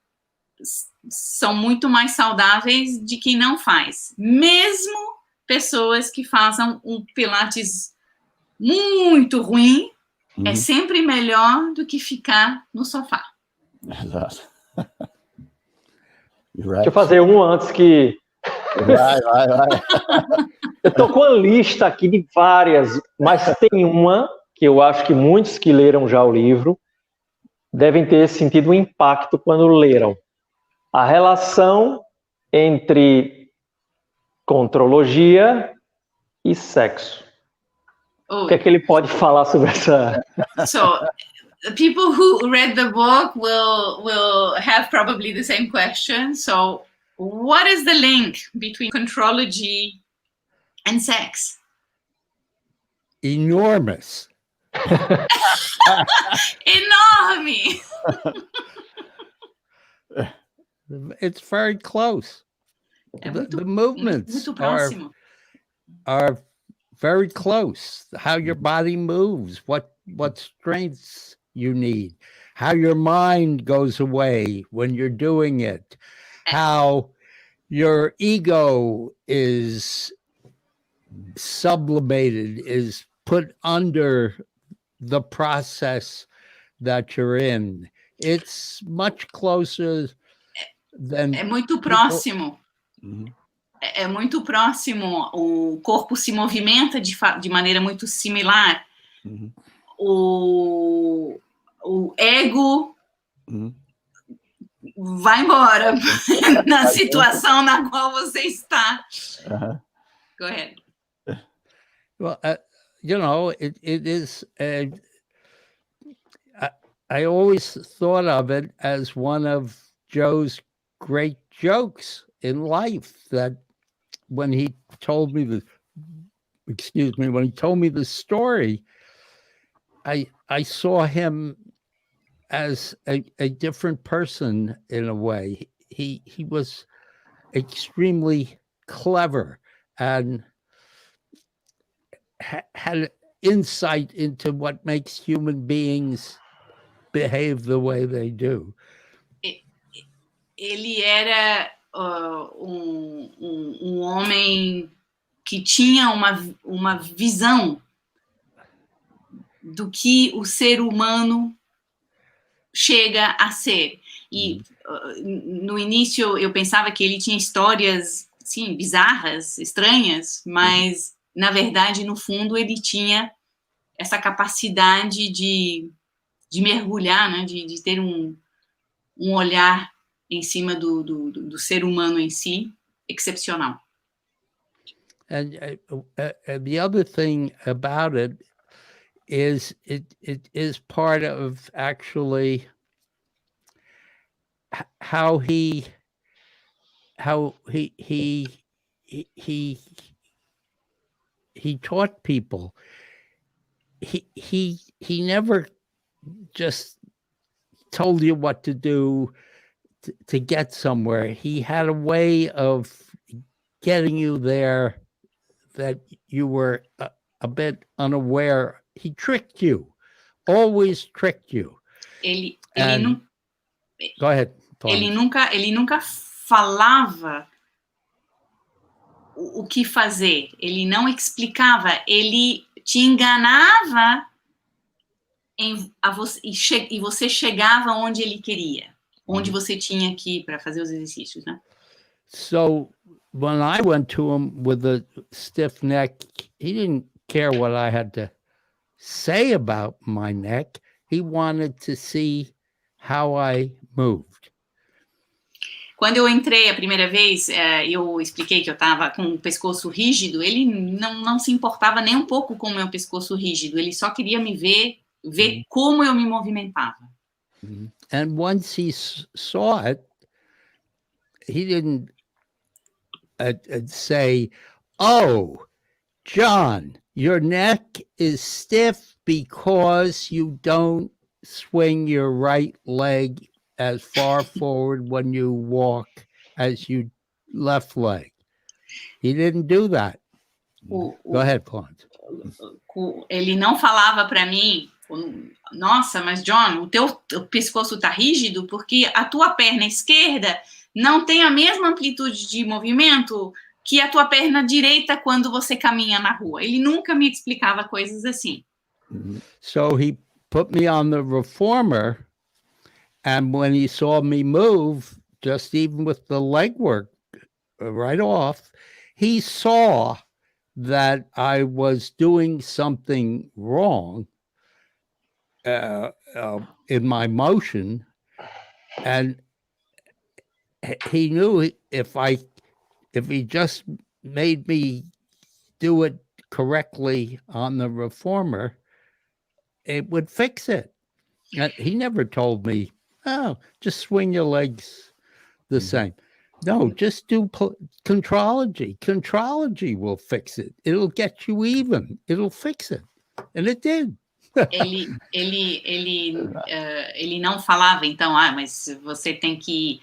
são muito mais saudáveis de quem não faz. Mesmo pessoas que façam um Pilates muito ruim, é sempre melhor do que ficar no sofá. Exato. Right. Deixa eu fazer um antes que Vai. Eu estou com uma lista aqui de várias, mas tem uma que eu acho que muitos que leram já o livro devem ter sentido um impacto quando leram. A relação entre contrologia e sexo. O que é que ele pode falar sobre essa? So, the people who read the book will have probably the same question. So, what is the link between contrology and sex? Enormous. Enorme. It's very close. The movements muito próximo. are very close. How your body moves, what strengths you need, how your mind goes away when you're doing it, how your ego is sublimated, is put under the process that you're in. It's much closer than... É muito próximo. É muito próximo. O corpo se movimenta de maneira muito similar. O ego vai embora na situação na qual você está. Go ahead. Well, you know, it is... I always thought of it as one of Joe's great jokes in life, that when he told me the story, I saw him as a different person in a way. He was extremely clever and had insight into what makes human beings behave the way they do. Ele era homem que tinha uma visão do que o ser humano chega a ser. E no início eu pensava que ele tinha histórias, sim, bizarras, estranhas, mas na verdade, no fundo, ele tinha essa capacidade de mergulhar, né, de ter um olhar em cima do ser humano em si, excepcional. And the other thing about it is it is part of actually how he taught people. He never just told you what to do to get somewhere. He had a way of getting you there that you were a bit unaware. He tricked you, always tricked you. Go ahead. Ele nunca falava o que fazer. Ele não explicava. Ele te enganava e você chegava onde ele queria, onde você tinha que ir para fazer os exercícios, né? So when I went to him with a stiff neck, he didn't care what I had to say about my neck. He wanted to see how I moved. Quando eu entrei a primeira vez, eu expliquei que eu estava com o pescoço rígido. Ele não se importava nem um pouco com o meu pescoço rígido. Ele só queria me ver como eu me movimentava. And once he saw it, he didn't say, "Oh, John, your neck is stiff because you don't swing your right leg as far forward when you walk as your left leg." He didn't do that. Go ahead, Florence. Ele não falava para mim, nossa, mas John, o teu pescoço está rígido porque a tua perna esquerda não tem a mesma amplitude de movimento que a tua perna direita quando você caminha na rua. Ele nunca me explicava coisas assim. So he put me on the reformer, and when he saw me move, just even with the leg work, right off. He saw that I was doing something wrong in my motion, and he knew if he just made me do it correctly on the reformer, it would fix it. He never told me, oh, just swing your legs the same. No, just do contrology. Contrology will fix it. It'll get you even. It'll fix it. And it did. Ele não falava, então, mas você tem que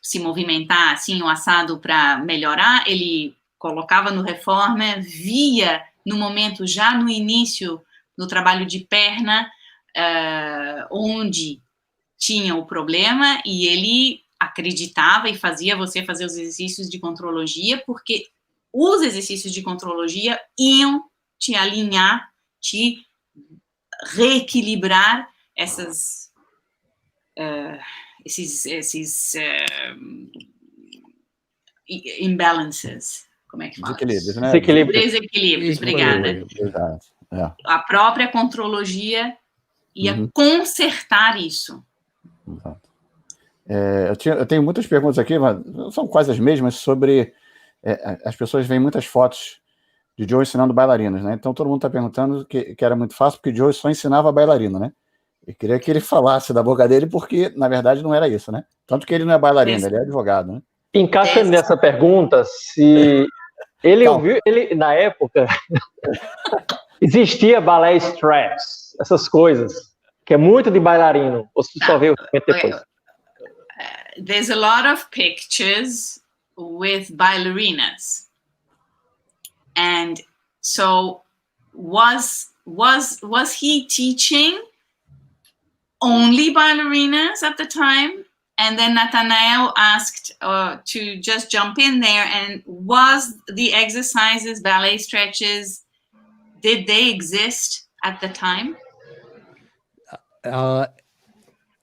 se movimentar assim, o assado para melhorar. Ele colocava no reformer, via no momento, já no início do trabalho de perna, onde tinha o problema, e ele acreditava e fazia você fazer os exercícios de contrologia, porque os exercícios de contrologia iam te alinhar, te reequilibrar esses imbalances. Como é que fala? Desequilíbrios, né? Desequilíbrios, obrigada. A própria contrologia ia consertar isso. Exato. Eu tenho muitas perguntas aqui, mas são quase as mesmas, sobre... as pessoas veem muitas fotos de Joe ensinando bailarinas, né? Então todo mundo está perguntando que era muito fácil, porque Joe só ensinava bailarina, né? Eu queria que ele falasse da boca dele, porque na verdade não era isso, né? Tanto que ele não é bailarino, ele é advogado, né? Encaixa nessa pergunta, se ele ouviu, na época, existia balé straps, essas coisas, que é muito de bailarino, ou se só veio depois. There's a lot of pictures with bailarinas. And so was he teaching only bailarinas at the time? And then Nathanael asked to just jump in there, and was the exercises, ballet stretches, did they exist at the time?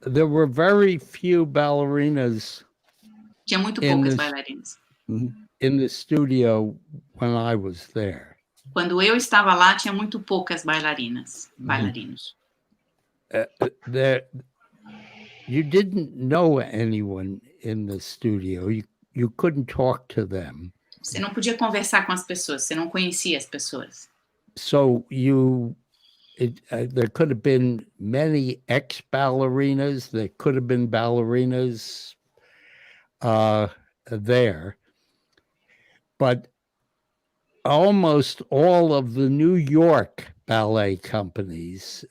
There were very few ballerinas. Tinha muito poucas bailarinas. In the studio when I was there. Quando eu estava lá, tinha muito poucas bailarinas, bailarinos. You didn't know anyone in the studio. You couldn't talk to them. Você não podia conversar com as pessoas, você não conhecia as pessoas. So there could have been many ex-ballerinas. There could have been ballerinas there. But almost all of the New York ballet companies,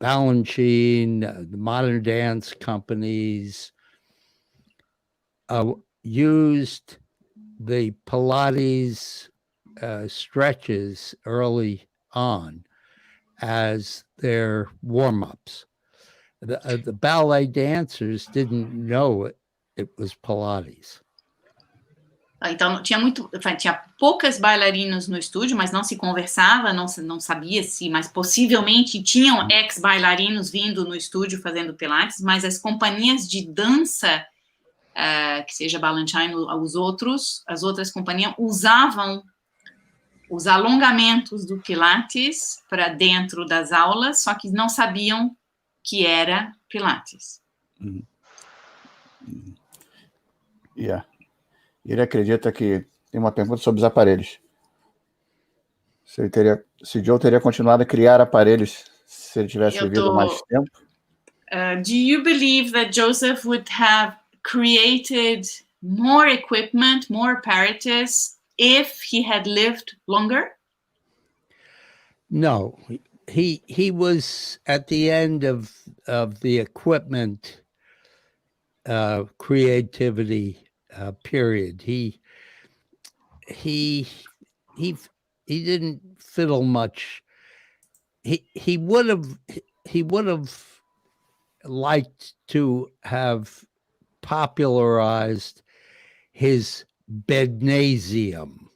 Balanchine, the modern dance companies, used the Pilates stretches early on as their warm-ups. The ballet dancers didn't know it was Pilates. Então, tinha poucas bailarinas no estúdio, mas não se conversava, não sabia se, mas possivelmente tinham ex-bailarinos vindo no estúdio fazendo Pilates, mas as companhias de dança, que seja Balanchine, as outras companhias, usavam os alongamentos do Pilates para dentro das aulas, só que não sabiam que era Pilates. Yeah. Ele acredita que tem uma pergunta sobre os aparelhos. Se Joe teria continuado a criar aparelhos se ele tivesse vivido mais tempo? Do you believe that Joseph would have created more equipment, more apparatus, if he had lived longer? No, he was at the end of the equipment creativity period. He didn't fiddle much. He would have liked to have popularized his bednasium.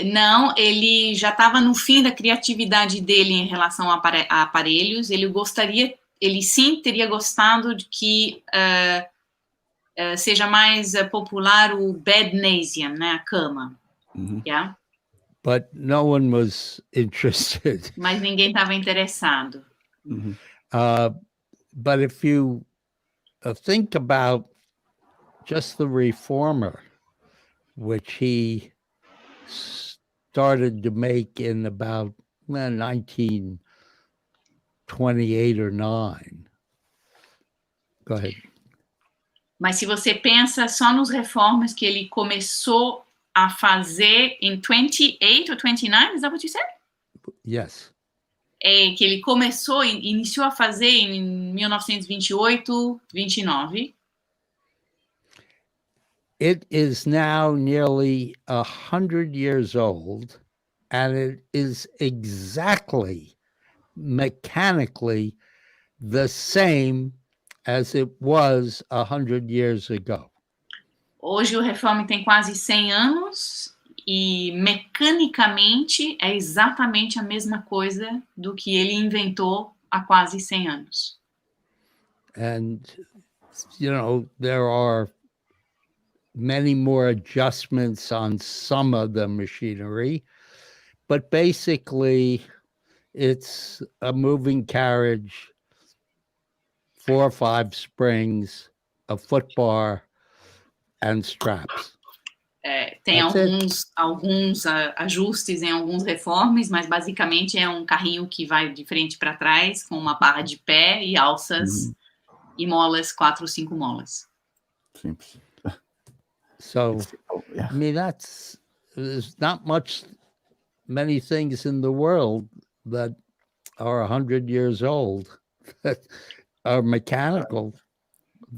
Não, ele já estava no fim da criatividade dele em relação a aparelhos. Ele sim teria gostado de que seja mais popular o bednasium, né, a cama. Yeah? But no one was interested. Mas ninguém estava interessado. But if you think about just the reformer, which he started to make in about 1928 or 9. Go ahead. Mas se você pensa só nos reformas que ele começou a fazer em 28 ou 29, is that what you said? Yes. Que ele iniciou a fazer em 1928, 29. It is now nearly 100 years old, and it is exactly mechanically the same as it was 100 years ago. Hoje o Reforme tem quase 100 anos e mecanicamente é exatamente a mesma coisa do que ele inventou há quase 100 anos. And, you know, there are many more adjustments on some of the machinery, but basically it's a moving carriage, 4 or 5 springs, a foot bar, and straps. Tem alguns ajustes em alguns reformes, mas basicamente é um carrinho que vai de frente para trás com uma barra de pé e alças e molas, 4 ou 5 molas. Simples. So, I mean, there's not many things in the world that are 100 years old that are mechanical,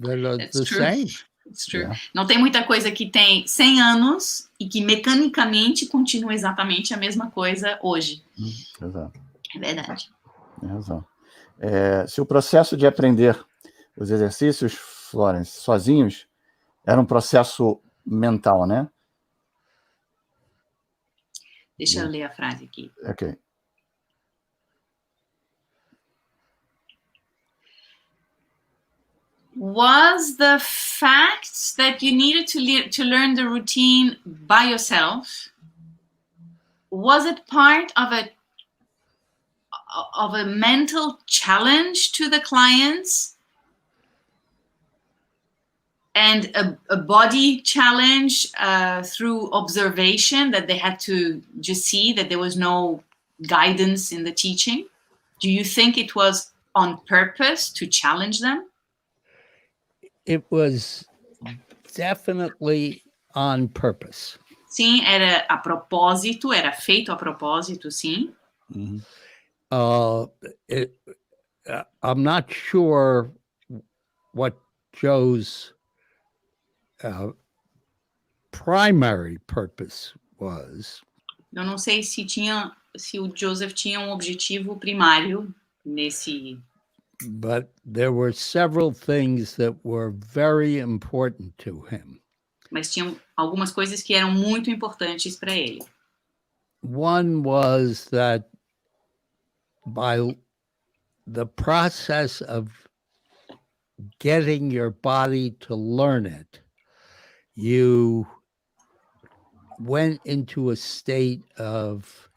that are the same. It's true. Yeah. Não tem muita coisa que tem 100 anos e que mecanicamente continua exatamente a mesma coisa hoje. Exato. É verdade. Tem razão. Se o processo de aprender os exercícios, Florence, sozinhos, era um processo mental, né? Deixa eu ler a frase aqui. Ok. Was the fact that you needed to learn the routine by yourself, was it part of a mental challenge to the clients and a body challenge through observation, that they had to just see that there was no guidance in the teaching? Do you think it was on purpose to challenge them? It was definitely on purpose. Sim, era a propósito, era feito a propósito, sim. I'm not sure what Joe's primary purpose was. Eu não sei se o Joseph tinha um objetivo primário nesse. But there were several things that were very important to him. Mas tinham algumas coisas que eram muito importantes para ele. One was that by the process of getting your body to learn it, you went into a state of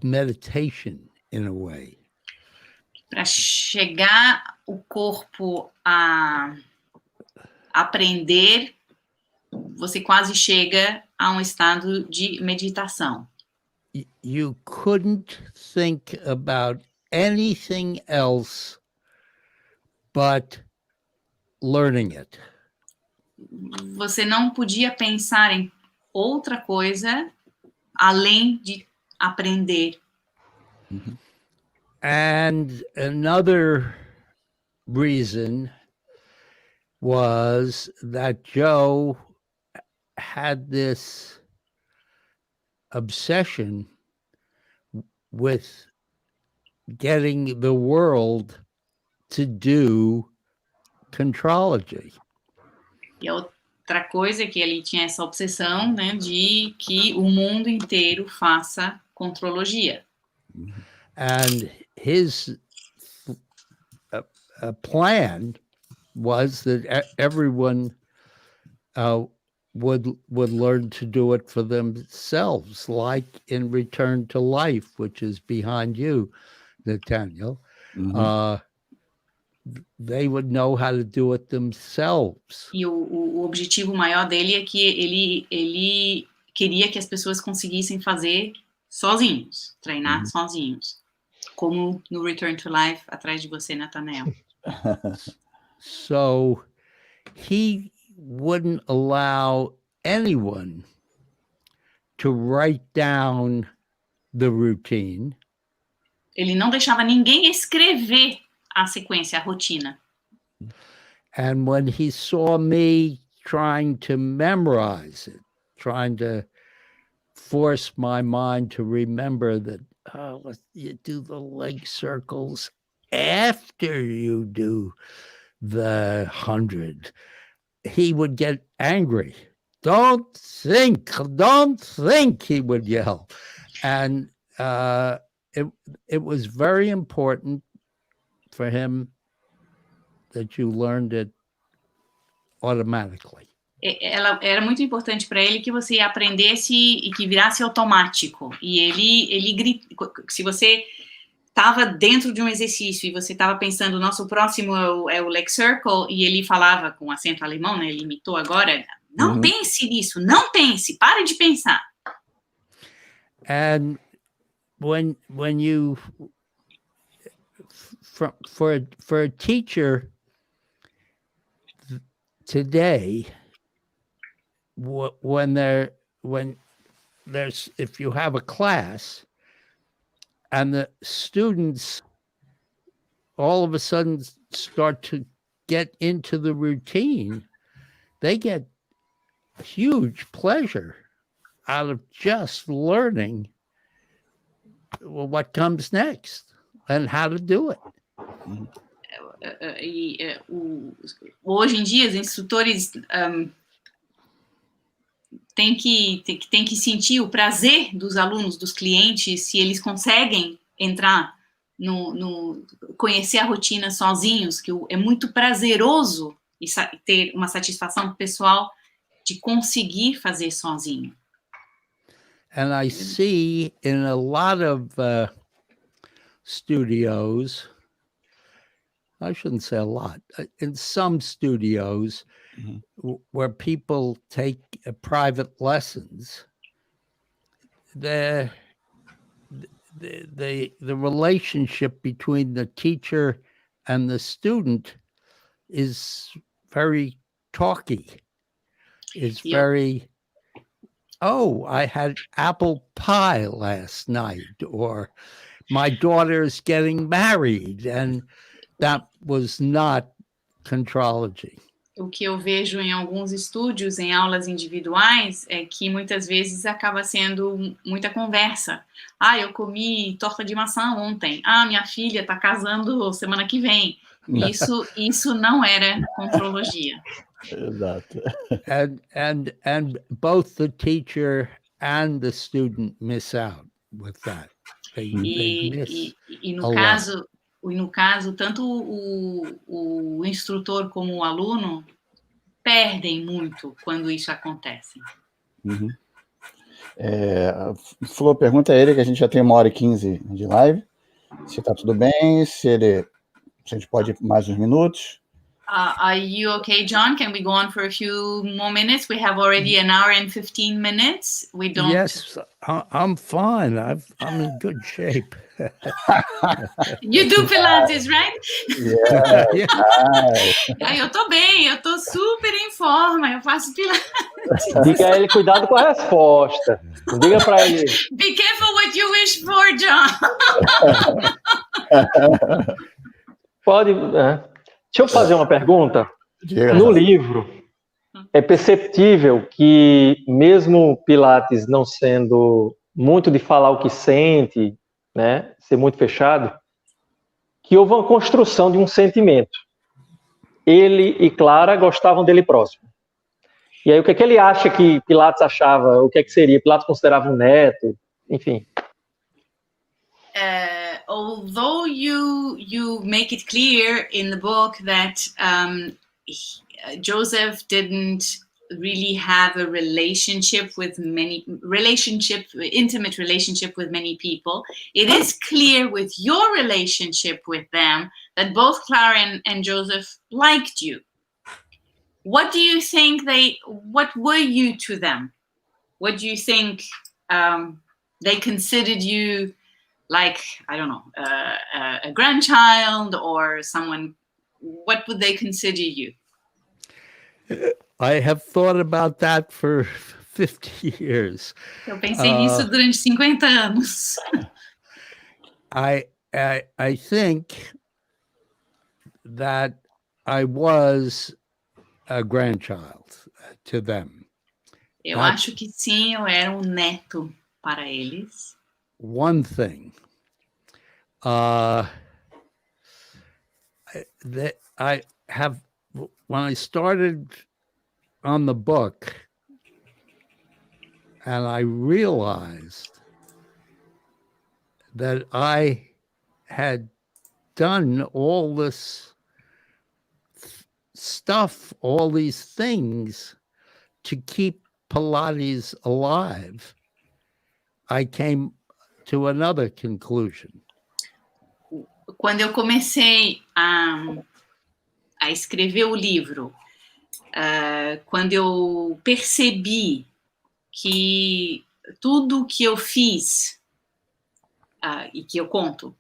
meditation in a way. Para chegar o corpo a aprender, você quase chega a um estado de meditação. You couldn't think about anything else but learning it. Você não podia pensar em outra coisa além de aprender. And another reason was that Joe had this obsession with getting the world to do contrology. E outra coisa é que ele tinha essa obsessão, né, de que o mundo inteiro faça contrologia. And his plan was that everyone would learn to do it for themselves, like in Return to Life, which is behind you, Nathaniel. They would know how to do it themselves. E o objetivo maior dele é que ele queria que as pessoas conseguissem fazer sozinhos, treinar sozinhos, como no Return to Life atrás de você, Nathanael. So he wouldn't allow anyone to write down the routine. Ele não deixava ninguém escrever a sequência, a rotina. And when he saw me trying to memorize it, trying to force my mind to remember that, you do the leg circles after you do the 100, he would get angry. Don't think, he would yell. And it was very important for him that you learned it automatically. Era muito importante para ele que você aprendesse e que virasse automático. E ele se você estava dentro de um exercício e você estava pensando, nosso próximo é o leg circle, e ele falava com acento alemão, né? Ele imitou agora. Não pense nisso, não pense, pare de pensar. And when you for a teacher today, when there's if you have a class and the students all of a sudden start to get into the routine, they get huge pleasure out of just learning what comes next and how to do it. Hoje em dia, os instrutores têm que sentir o prazer dos alunos, dos clientes, se eles conseguem entrar no conhecer a rotina sozinhos, que é muito prazeroso e ter uma satisfação pessoal de conseguir fazer sozinho. And I see in a lot of studios, I shouldn't say a lot, in some studios where people take private lessons, the relationship between the teacher and the student is very talky. It's very, I had apple pie last night, or my daughter's getting married, and that was not contrology. O que eu vejo em alguns estúdios, em aulas individuais, é que muitas vezes acaba sendo muita conversa. Eu comi torta de maçã ontem. Minha filha está casando semana que vem. Isso não era contrologia. Exato. And both the teacher and the student miss out with that. They miss no caso, tanto o instrutor como o aluno perdem muito quando isso acontece. Flor, pergunta a ele, que a gente já tem 1h15 de live, se está tudo bem, se a gente pode ir mais uns minutos. Are you okay, John? Can we go on for a few more minutes? We have already an hour and 15 minutes. We don't. Yes, I'm fine. I'm in good shape. You do Pilates, right? Yeah. Eu tô bem, eu tô super em forma, eu faço Pilates. Diga a ele, cuidado com a resposta. Diga para ele. Be careful what you wish for, John. Pode. Deixa eu fazer uma pergunta. No livro, é perceptível que, mesmo Pilates não sendo muito de falar o que sente, né, ser muito fechado, que houve uma construção de um sentimento. Ele e Clara gostavam dele próximo. E aí, o que é que ele acha que Pilates achava? O que é que seria? Pilates considerava um neto? Enfim. Although you make it clear in the book that Joseph didn't really have a intimate relationship with many people. It is clear with your relationship with them that both Clara and Joseph liked you. What do you think what were you to them? What do you think they considered you, like, I don't know, a grandchild or someone? What would they consider you? I have thought about that for 50 years. Eu pensei nisso durante 50 anos. I think that I was a grandchild to them. Eu acho que sim, eu era neto para eles. One thing. That I have, when I started on the book, and I realized that I had done all this stuff, all these things to keep Pilates alive, I came to another conclusion. Quando eu comecei a escrever o livro, quando eu percebi que tudo que eu fiz e que eu conto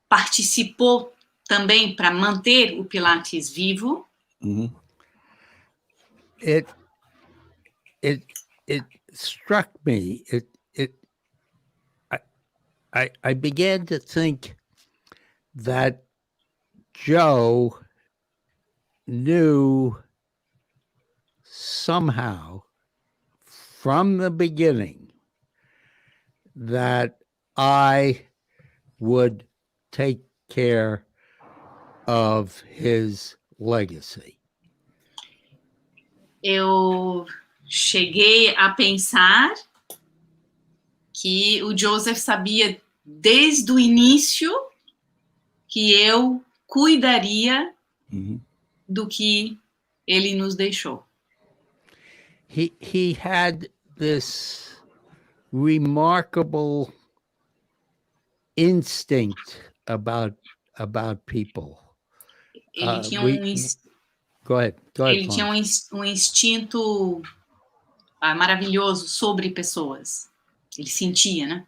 participou também para manter o Pilates vivo. It struck me. I began to think that Joe knew somehow from the beginning that I would take care of his legacy. Eu cheguei a pensar que o Joseph sabia desde o início que eu cuidaria do que ele nos deixou. He had this remarkable instinct about people. Ele tinha Go ahead. Ele tinha um instinto maravilhoso sobre pessoas. Ele sentia, né?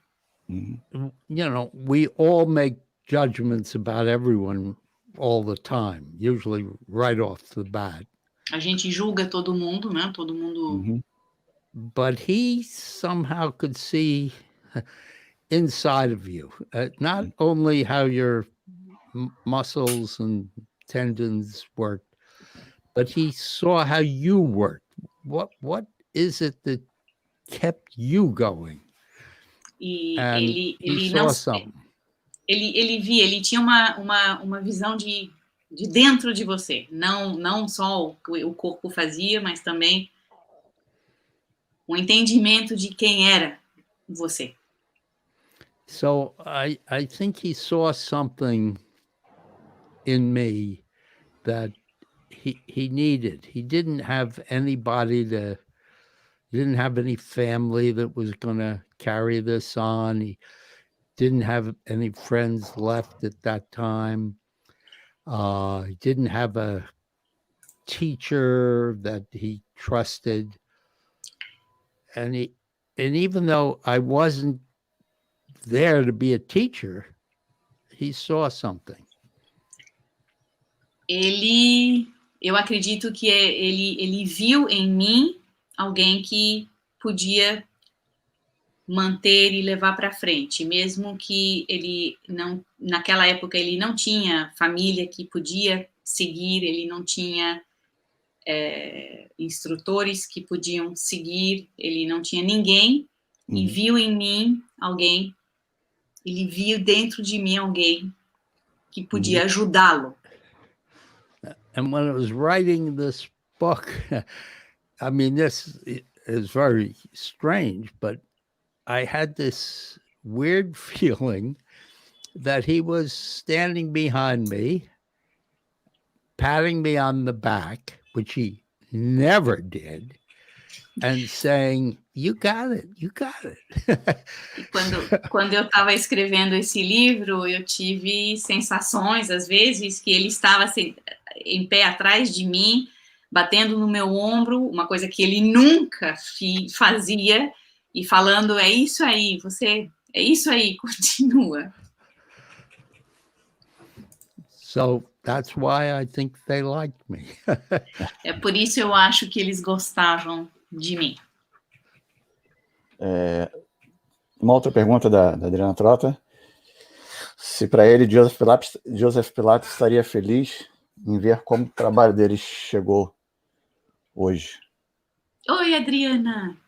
You know, we all make judgments about everyone all the time, usually right off the bat. A gente julga todo mundo, né? Todo mundo. But he somehow could see inside of you, not only how your muscles and tendons worked, but he saw how you worked. What is it that kept you going? E And ele saw não. something. Ele via, ele tinha uma visão de dentro de você, não só o que o corpo fazia, mas também um entendimento de quem era você. So I think he saw something in me that he needed. He didn't have anybody he didn't have any family that was going to carry this on. He didn't have any friends left at that time. He didn't have a teacher that he trusted. And even though I wasn't there to be a teacher, he saw something. Eu acredito que ele viu em mim alguém que podia manter e levar para frente, mesmo que ele não, naquela época ele não tinha família que podia seguir, ele não tinha instrutores que podiam seguir, ele não tinha ninguém, e viu em mim alguém, ele viu dentro de mim alguém que podia ajudá-lo. And when I was writing this book, I mean, this is very strange, but I had this weird feeling that he was standing behind me patting me on the back, which he never did, and saying, "You got it, you got it." E quando eu estava escrevendo esse livro, eu tive sensações, às vezes, que ele estava assim, em pé atrás de mim, batendo no meu ombro, uma coisa que ele nunca fazia, e falando, é isso aí, é isso aí, continua. So that's why I think they liked me. É por isso eu acho que eles gostavam de mim. Uma outra pergunta da Adriana Trota. Se para ele, Joseph Pilates estaria feliz em ver como o trabalho dele chegou hoje. Oi, Adriana.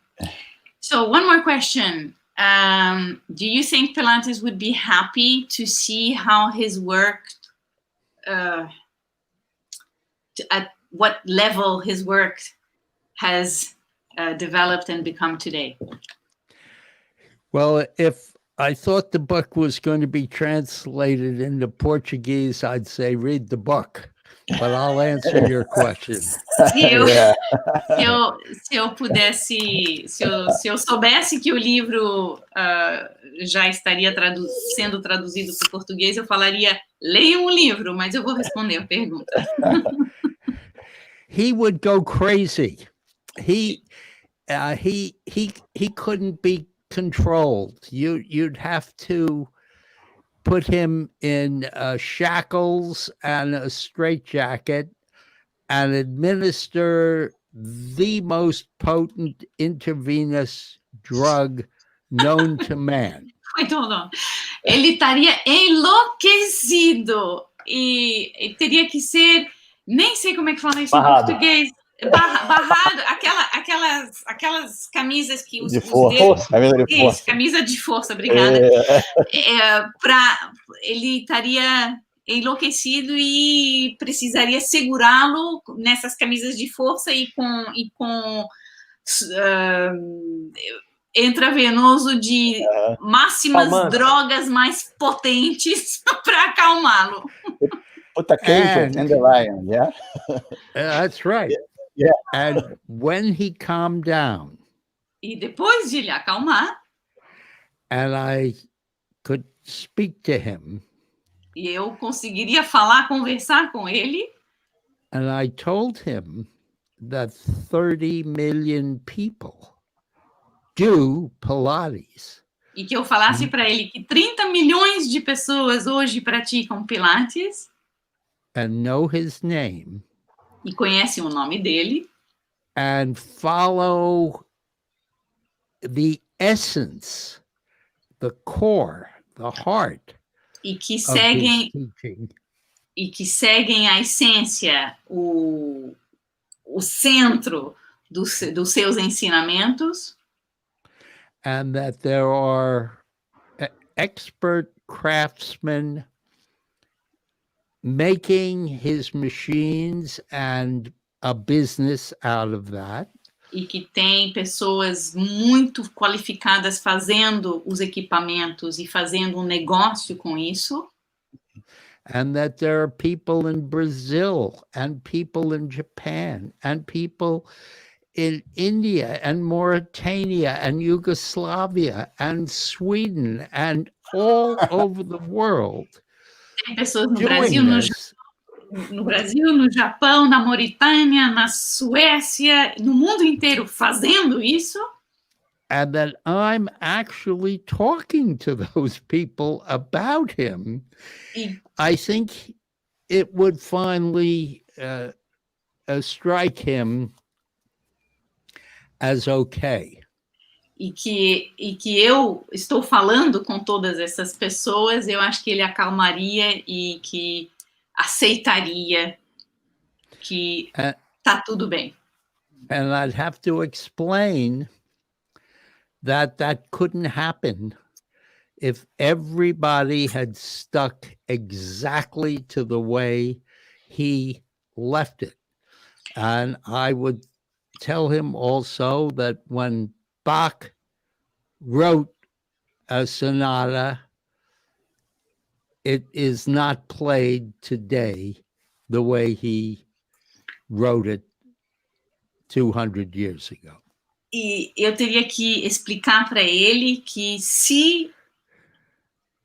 So, one more question. Do you think Pilates would be happy to see how his work, at what level his work has developed and become today? Well, if I thought the book was going to be translated into Portuguese, I'd say read the book. But I'll answer your question. Se eu pudesse, se eu soubesse que o livro já estaria sendo traduzido para o português, eu falaria, leia um livro, mas eu vou responder a pergunta. He would go crazy. He couldn't be controlled. You'd have to put him in shackles and a straitjacket and administer the most potent intravenous drug known to man. Então, ele estaria enlouquecido e teria que ser, nem sei como é que fala isso Barrado. em português, barrado, aquelas camisas que de força, camisa de força. Isso, camisa de força, obrigada. Ele estaria enlouquecido e precisaria segurá-lo nessas camisas de força e com intravenoso de máximas drogas mais potentes para acalmá-lo. Put a cage in the lion, yeah? That's right. Yeah. And when he calmed down, e depois de ele acalmar, and I could speak to him, e eu conseguiria conversar com ele, and I told him that 30 million people do Pilates. E que eu falasse para ele que 30 milhões de pessoas hoje praticam Pilates. And know his name. E conhecem o nome dele. And follow the essence, the core, the heart. E que seguem a essência, o centro dos seus ensinamentos. And that there are expert craftsmen making his machines and a business out of that. E que tem pessoas muito qualificadas fazendo os equipamentos e fazendo um negócio com isso. And that there are people in Brazil and people in Japan and people in India and Mauritania and Yugoslavia and Sweden and all over the world. Tem pessoas no Brasil, no Japão, na Mauritânia, na Suécia, no mundo inteiro fazendo isso. And that I'm actually talking to those people about him. I think it would finally strike him as okay. E que eu estou falando com todas essas pessoas, eu acho que ele acalmaria e que aceitaria que tá tudo bem. And I'd have to explain that couldn't happen if everybody had stuck exactly to the way he left it. And I would tell him also that when Bach wrote a sonata, it is not played today the way he wrote it 200 years ago. E eu teria que explicar para ele que se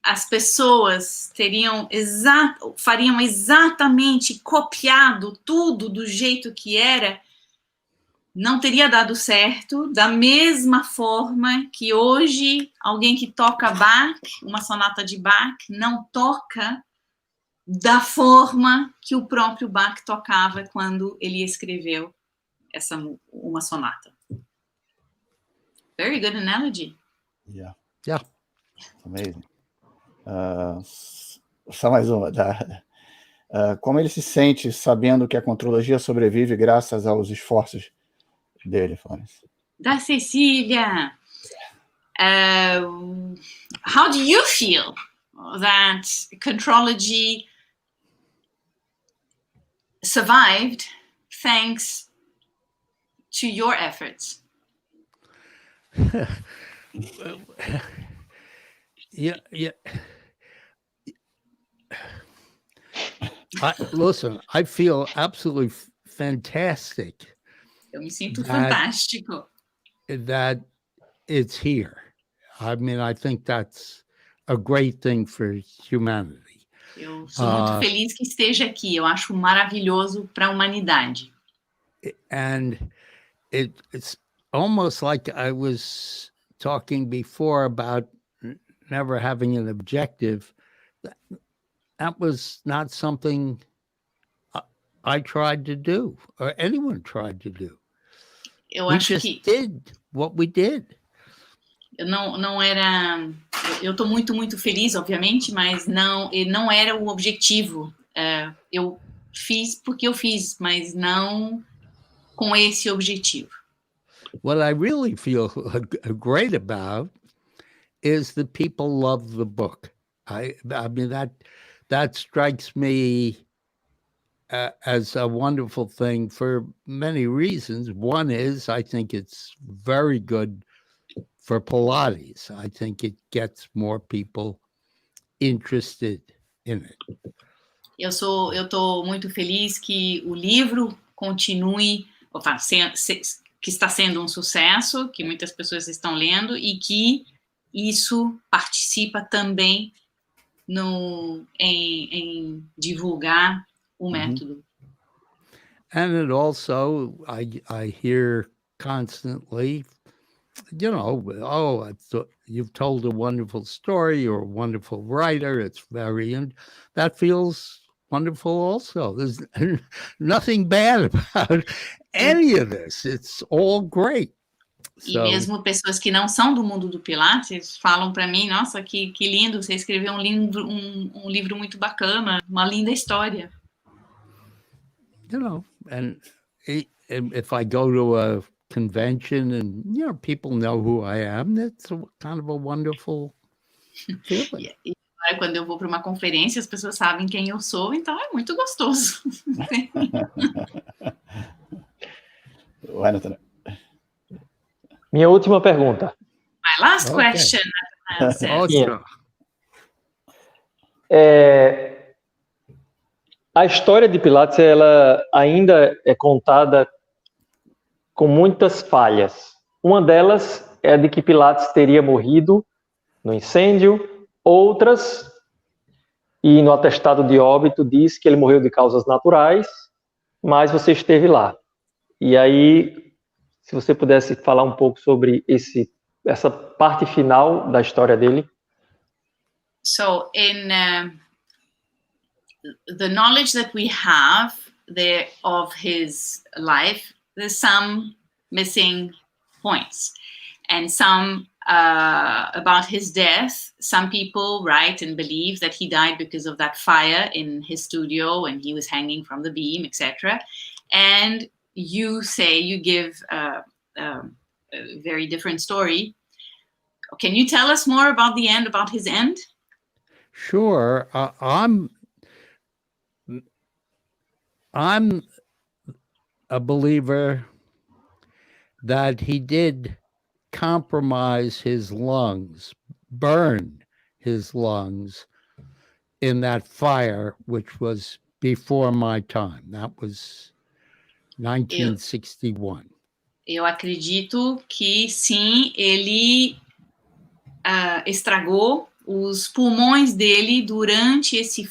as pessoas fariam exatamente copiado tudo do jeito que era, não teria dado certo, da mesma forma que hoje alguém que toca Bach, uma sonata de Bach, não toca da forma que o próprio Bach tocava quando ele escreveu uma sonata. Very good analogy. Yeah. Yeah. Amazing. Só mais uma. Como ele se sente sabendo que a contrologia sobrevive graças aos esforços dele, Florence? Da Cecília. How do you feel that contrology survived thanks to your efforts? Yeah. Listen, I feel absolutely fantastic. Eu me sinto fantástico. That it's here. I mean, I think that's a great thing for humanity. Eu sou muito feliz que esteja aqui. Eu acho maravilhoso para a humanidade. And it's almost like I was talking before about never having an objective. That was not something I tried to do or anyone tried to do. We just did what we did. Não era. Eu estou muito feliz, obviamente, mas não era o objetivo. Eu fiz porque eu fiz, mas não com esse objetivo. What I really feel great about is that people love the book. I mean that strikes me as a wonderful thing for many reasons. One is I think it's very good for Pilates. I think it gets more people interested in it. Eu estou muito feliz que o livro continue, que está sendo um sucesso, que muitas pessoas estão lendo e que isso participa também em divulgar o método. And it also, I hear constantly, you know, you've told a wonderful story, you're a wonderful writer, and that feels wonderful also. There's nothing bad about any of this. It's all great. E mesmo pessoas que não são do mundo do Pilates falam para mim, nossa, que lindo, você escreveu um livro muito bacana, uma linda história. You know, and if I go to a convention and, you know, people know who I am, that's kind of a wonderful feeling. E quando eu vou para uma conferência, as pessoas sabem quem eu sou, então é muito gostoso. Minha última pergunta. My last question. A história de Pilates, ela ainda é contada com muitas falhas. Uma delas é a de que Pilates teria morrido no incêndio. Outras, e no atestado de óbito, diz que ele morreu de causas naturais, mas você esteve lá. E aí, se você pudesse falar um pouco sobre essa parte final da história dele. So, in the knowledge that we have there of his life, there's some missing points, and some about his death. Some people write and believe that he died because of that fire in his studio and he was hanging from the beam, etc. And you give a very different story. Can you tell us more about his end? Sure. I'm a believer that he did compromise his lungs, burn his lungs in that fire, which was before my time. That was 1961. Eu acredito que sim, ele estragou os pulmões dele durante esse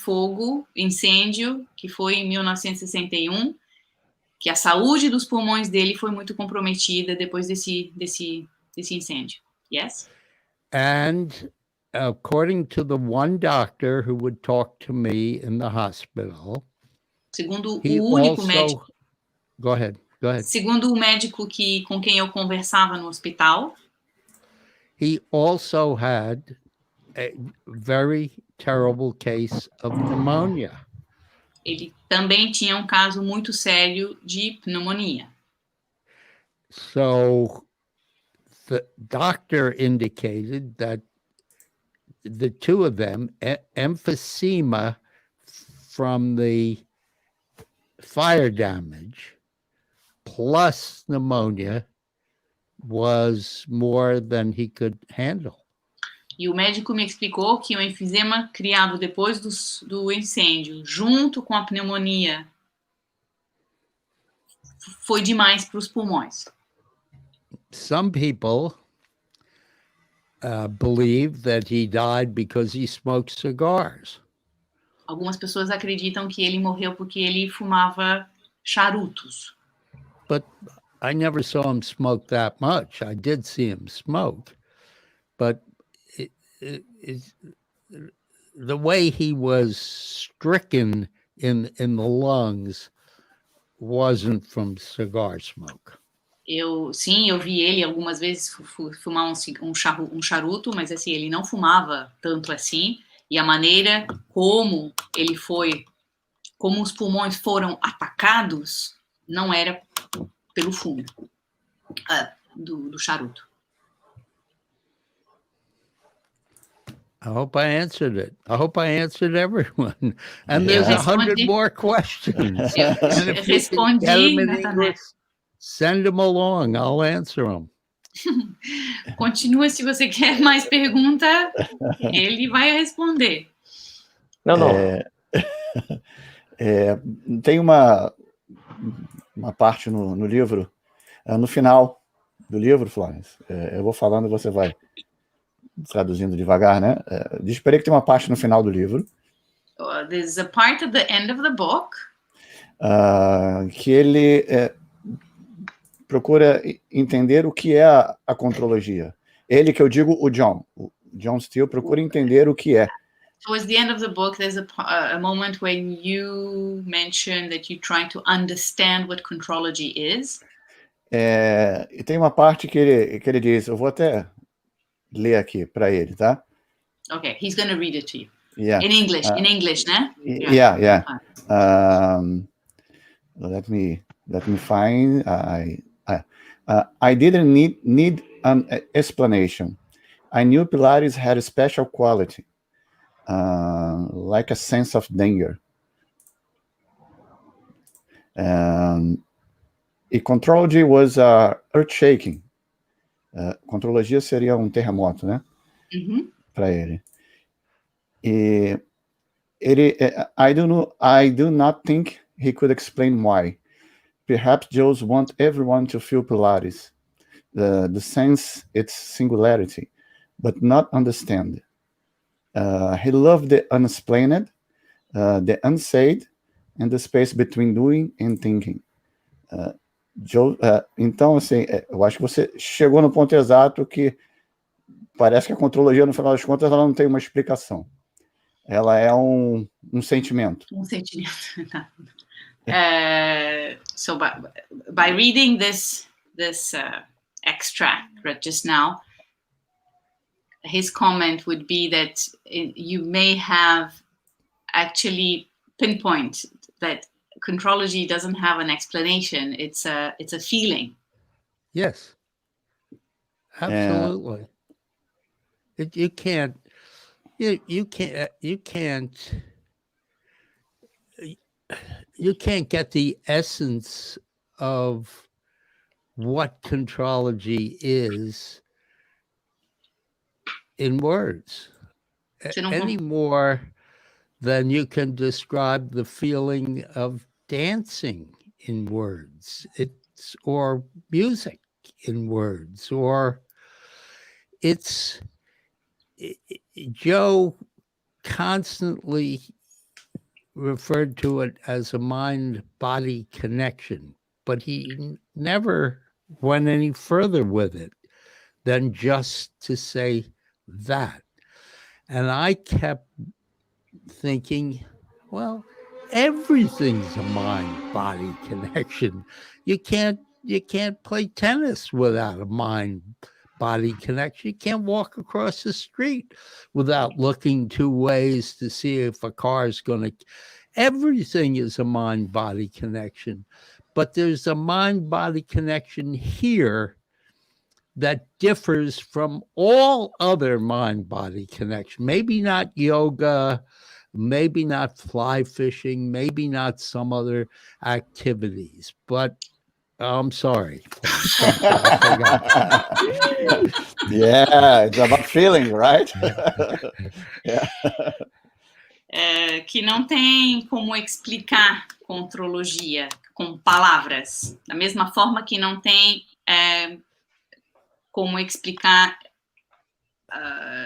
incêndio, que foi em 1961, que a saúde dos pulmões dele foi muito comprometida depois desse incêndio. Yes? And according to the one doctor who would talk to me in the hospital, segundo he o único also, médico. Go ahead. Segundo o médico com quem eu conversava no hospital, he also had a very terrible case of pneumonia. Ele também tinha um caso muito sério de pneumonia. So the doctor indicated that the two of them, emphysema from the fire damage plus pneumonia, was more than he could handle. E o médico me explicou que o enfisema criado depois do incêndio, junto com a pneumonia, foi demais para os pulmões. Some people believe that he died because he smoked cigars. Algumas pessoas acreditam que ele morreu porque ele fumava charutos. But I never saw him smoke that much. I did see him smoke, but the way he was stricken in the lungs wasn't from cigar smoke. Eu vi ele algumas vezes fumar um charuto, mas assim, ele não fumava tanto assim, e a maneira como os pulmões foram atacados, não era pelo fumo do charuto. I hope I answered it. I hope I answered everyone. And there's 100 more questions. Eu respondi, English, send them along. I'll answer them. Continua, se você quer mais pergunta, ele vai responder. Não. Tem uma parte no livro, no final do livro, Florence, eu vou falando e você vai traduzindo devagar, né? Esperei que tem uma parte no final do livro. There's a part at the end of the book. Que ele procura entender o que é a contrologia. Ele, que eu digo, o John Steele, procura entender o que é. Towards the end of the book, there's a moment when you mention that you're trying to understand what contrology is. E tem uma parte que ele diz, eu vou até ler aqui para ele, tá? Okay, he's going to read it to you. Yeah. In English, né? Yeah. Let me find. I didn't need an explanation. I knew Pilates had a special quality, like a sense of danger. Contrology was earth-shaking. Contrologia seria terremoto, né? Para ele. E I do not think he could explain why. Perhaps Joes want everyone to feel Pilates, the sense its singularity, but not understand. He loved the unexplained, the unsaid, and the space between doing and thinking. Então, assim, eu acho que você chegou no ponto exato que parece que a contrologia, no final das contas, ela não tem uma explicação. Ela é um sentimento. Um sentimento. So by reading this extract right just now, his comment would be that you may have actually pinpointed that contrology doesn't have an explanation. It's a feeling. Yes, absolutely. You can't get the essence of what contrology is in words any more then you can describe the feeling of dancing in words. Or music in words, or Joe constantly referred to it as a mind-body connection, but he never went any further with it than just to say that. And I kept thinking, well, everything's a mind-body connection. You can't play tennis without a mind-body connection. You can't walk across the street without looking 2 ways to see if a car is going to. Everything is a mind-body connection, but there's a mind-body connection here that differs from all other mind-body connections. Maybe not yoga, maybe not fly fishing, maybe not some other activities, but I'm sorry. Yeah, it's about feeling, right? Yeah. Que não tem como explicar contrologia com palavras, da mesma forma que não tem como explicar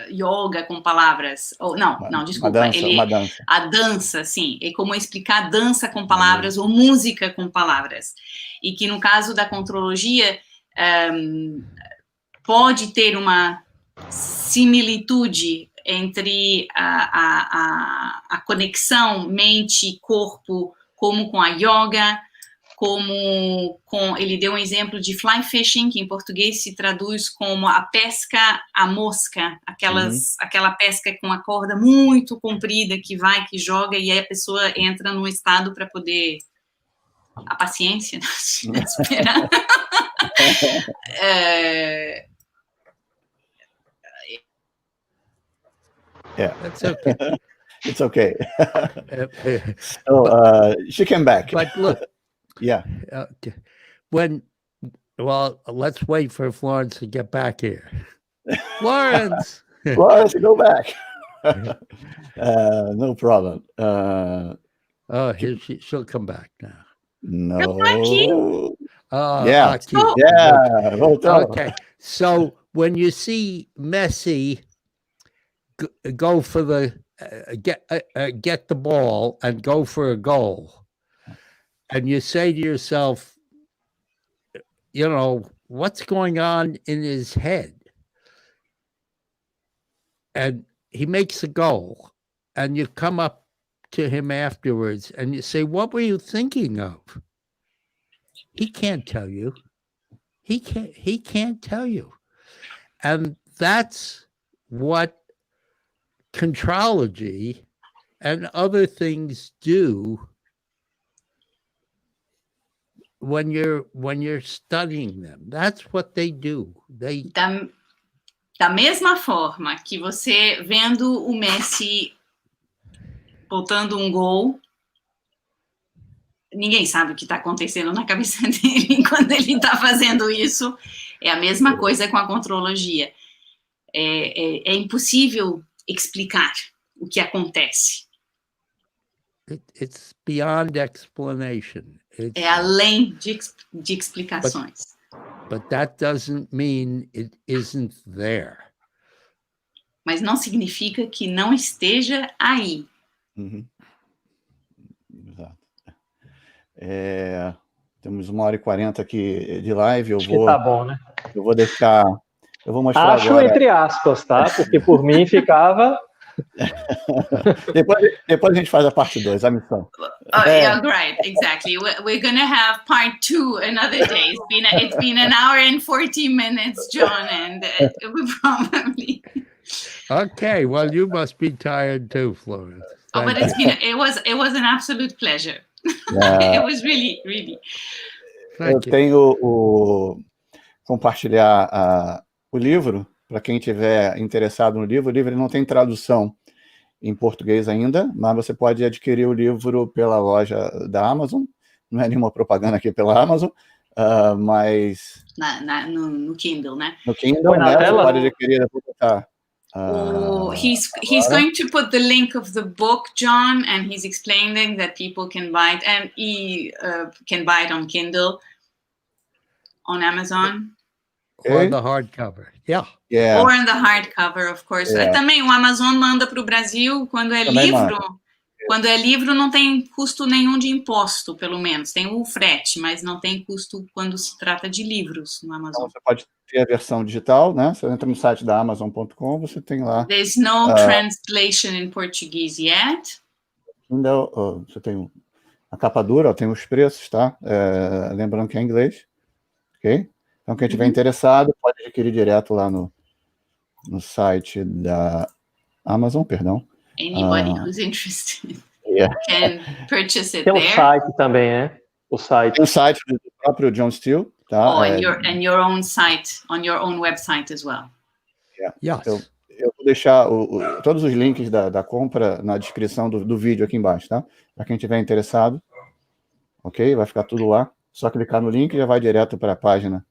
yoga com palavras, ou não, desculpa, uma dança. A dança, sim, é como explicar dança com palavras ou música com palavras, e que no caso da contrologia pode ter uma similitude entre a conexão mente-corpo, como com a yoga, como ele deu um exemplo de fly fishing, que em português se traduz como a pesca à mosca, aquela pesca com a corda muito comprida que vai, que joga, e aí a pessoa entra num estado para poder... A paciência, né? Esperar. Yeah, that's okay. It's okay. So she came back. But look, yeah. Okay. Well, let's wait for Florence to get back here. Florence, Florence, go back. No problem. She'll come back now. No. Yeah. Okay. So when you see Messi go for the get the ball and go for a goal, and you say to yourself, you know, what's going on in his head? And he makes a goal, and you come up to him afterwards and you say, what were you thinking of? He can't tell you. He can't tell you. And that's what contrology and other things do when you're studying them. That's what they do. Da mesma forma que você vendo o Messi botando um gol, ninguém sabe o que está acontecendo na cabeça dele quando ele está fazendo isso. É a mesma coisa com a contrologia. É impossível explicar o que acontece. It's beyond explanation. É além de explicações. But that doesn't mean it isn't there. Mas não significa que não esteja aí. Uhum. Exato. Temos 1h40 aqui de live. Acho que tá bom, né? Eu vou deixar. Eu vou mostrar Acho agora. Entre aspas, tá? Porque por mim ficava. depois a gente faz a parte 2, a missão. Yeah, right, exactly. We're going to have part 2 another day. It's been an hour and 40 minutes, John, and we probably... Okay, well, you must be tired too, Florence. But it was an absolute pleasure. It was really, really. Eu tenho compartilhar o livro. Para quem estiver interessado no livro, o livro não tem tradução em português ainda, mas você pode adquirir o livro pela loja da Amazon. Não é nenhuma propaganda aqui pela Amazon, mas... No Kindle, né? No Kindle, né? Você pode adquirir. He's going to put the link of the book, John, and he's explaining that people can buy it, and he can buy it on Kindle, on Amazon. Or the hardcover. Yeah. Or in the hardcover, of course. Também o Amazon manda para o Brasil quando é livro. Quando é livro, não tem custo nenhum de imposto, pelo menos. Tem o frete, mas não tem custo quando se trata de livros no Amazon. Então, você pode ter a versão digital, né? Você entra no site da Amazon.com, você tem lá... There's no translation in Portuguese yet. Ainda, você tem a capa dura, tem os preços, tá? Lembrando que é em inglês. Ok? Então, quem estiver interessado, pode adquirir direto lá no site da Amazon, perdão. Anybody who's interested can purchase it there. Tem there. Site também, o site. Tem o site do próprio John Steele, tá? And your own site, on your own website as well. Yes. Eu vou deixar todos os links da compra na descrição do vídeo aqui embaixo, tá? Para quem estiver interessado, ok? Vai ficar tudo lá. Só clicar no link e já vai direto para a página.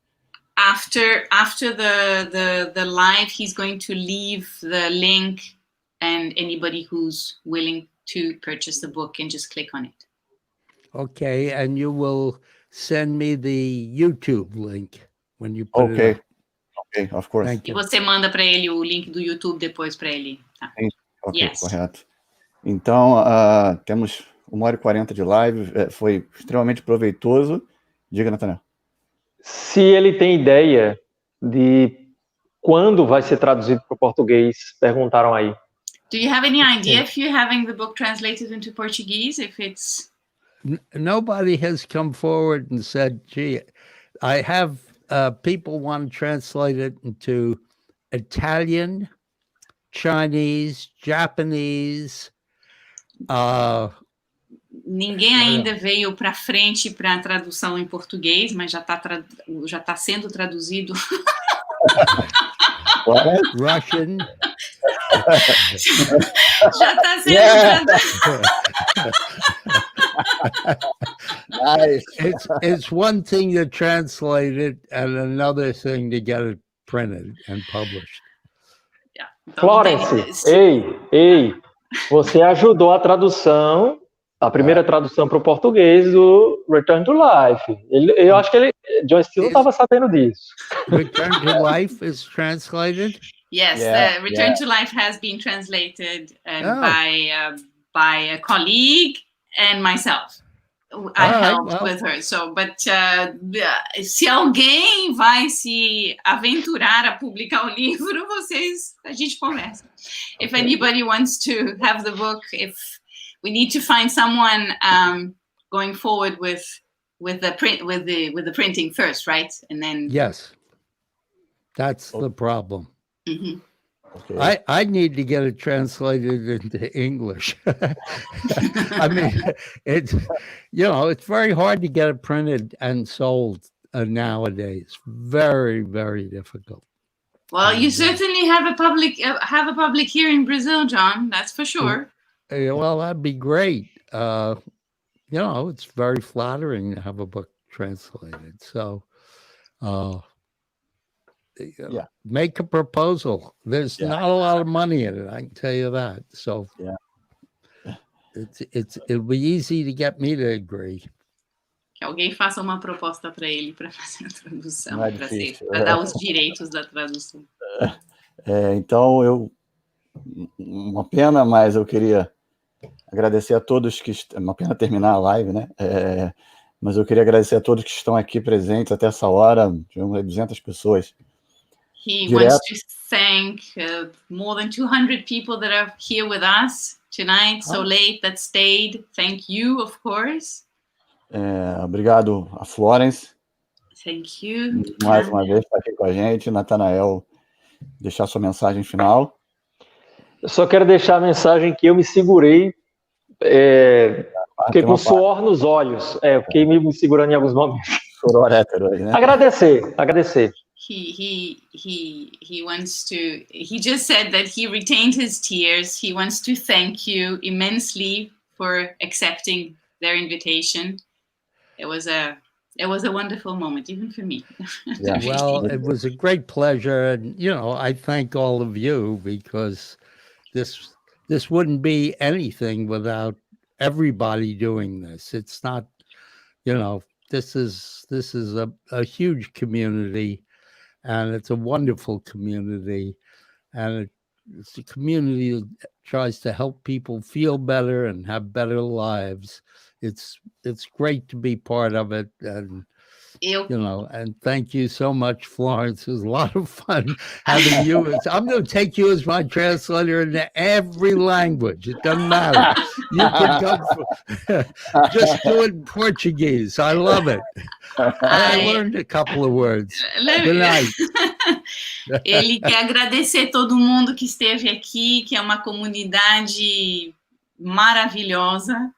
After the live, he's going to leave the link, and anybody who's willing to purchase the book can just click on it. Okay, and you will send me the YouTube link when you put it up. Ok, of course. E você manda para ele o link do YouTube depois para ele. Tá. Ok, correto. Então, temos 1h40 de live, foi extremamente proveitoso. Diga, Nathanael. Se ele tem ideia de quando vai ser traduzido para o português, perguntaram aí. Do you have any idea if you're having the book translated into Portuguese? If it's... Nobody has come forward and said, gee, I have people want to translate it into Italian, Chinese, Japanese. Ninguém ainda veio para frente para a tradução em português, mas já tá sendo traduzido. Russian. Já está sendo traduzido. Nice. It's one thing to translate it and another thing to get it printed and published. Yeah. Florence, ei, você ajudou a tradução, a primeira tradução para o português do Return to Life. Eu acho que John Steele não estava sabendo disso. Return to Life is translated? Yes, the Return to Life has been translated by a colleague and myself. I helped with her. So, but se alguém vai se aventurar a publicar o livro, a gente conversa. If anybody wants to have the book, if we need to find someone going forward with the printing first, right? And then that's the problem. Mm-hmm. Okay. I need to get it translated into English. I mean, it's very hard to get it printed and sold nowadays. Very, very difficult. Well, you certainly have a public here in Brazil, John. That's for sure. Well, that'd be great. It's very flattering to have a book translated. So, make a proposal. There's not a lot of money in it, I can tell you that. So it'll be easy to get me to agree. Que alguém faça uma proposta para ele para fazer a tradução, para dar os direitos da tradução. Então, uma pena, mas eu queria agradecer a todos uma pena terminar a live, né? Mas eu queria agradecer a todos que estão aqui presentes até essa hora. Tivemos 200 pessoas. He wants to thank more than 200 people that are here with us tonight, so late, that stayed. Thank you, of course. Obrigado a Florence. Thank you. Mais uma vez, está aqui com a gente. Nathanael, deixar sua mensagem final. Eu só quero deixar a mensagem que eu me segurei, fiquei com suor nos olhos. Eu fiquei me segurando em alguns momentos. Chorou hétero aí, né? Agradecer. He wants to, he just said that he retained his tears. He wants to thank you immensely for accepting their invitation. It was a It was a wonderful moment, even for me. Yeah. Well, it was a great pleasure, and I thank all of you, because this wouldn't be anything without everybody doing this. It's not, this is a huge community, and it's a wonderful community, and it's a community that tries to help people feel better and have better lives. It's great to be part of it, and and thank you so much, Florence. It was a lot of fun having you. I'm going to take you as my translator into every language. It doesn't matter. You can come just do it in Portuguese. I love it. I learned a couple of words. Good night. Ele quer agradecer todo mundo que esteve aqui, que é uma comunidade maravilhosa.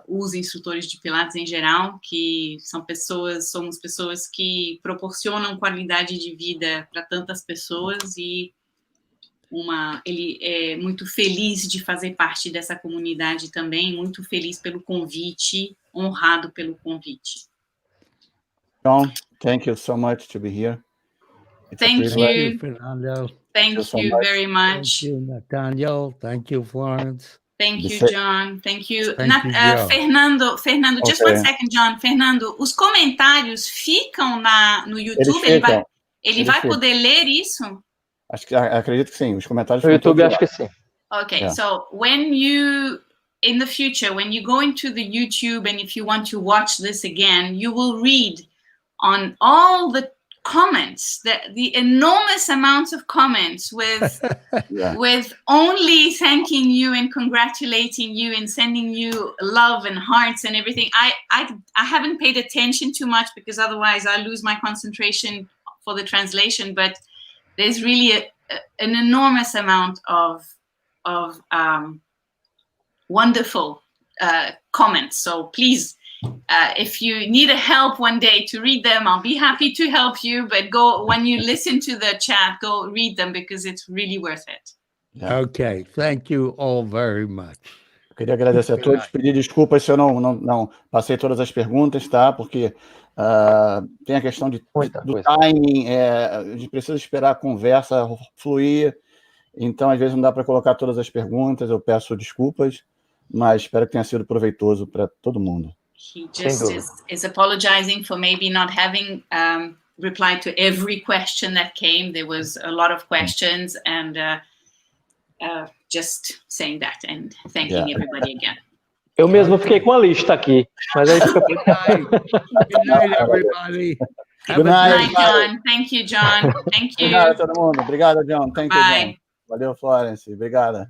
Os instrutores de Pilates em geral, que somos pessoas que proporcionam qualidade de vida para tantas pessoas, e ele é muito feliz de fazer parte dessa comunidade também, muito feliz pelo convite, honrado pelo convite. John, thank you so much to be here. Thank you, Fernando. Thank you very much. Thank you, Nathaniel. Thank you, Florence. Thank you, John. Thank you. Fernando, just one second, John. Fernando, os comentários ficam no YouTube? Ele vai poder ler isso? Acredito que sim. Os comentários no YouTube, acho que sim. Okay, yeah. So in the future, when you go into the YouTube, and if you want to watch this again, you will read on all the comments, the enormous amounts of comments with with only thanking you and congratulating you and sending you love and hearts and everything. I haven't paid attention too much, because otherwise I lose my concentration for the translation, but there's really an enormous amount of wonderful comments. So please, if you need a help one day to read them, I'll be happy to help you. But when you listen to the chat, go read them, because it's really worth it. Yeah. Okay, thank you all very much. Eu queria agradecer a todos, pedir desculpas se eu não passei todas as perguntas, tá? Porque tem a questão do timing, a gente precisa esperar a conversa fluir, então às vezes não dá para colocar todas as perguntas, eu peço desculpas, mas espero que tenha sido proveitoso para todo mundo. He just is apologizing for maybe not having replied to every question that came. There was a lot of questions, and just saying that and thanking everybody again. Eu mesmo fiquei com a lista aqui, mas aí fica... Good night, everybody. Good night, John. Thank you, John. Thank you. Obrigado a todo mundo. Obrigado, John. Thank you, Bye. John. Valeu, Florence. Obrigada.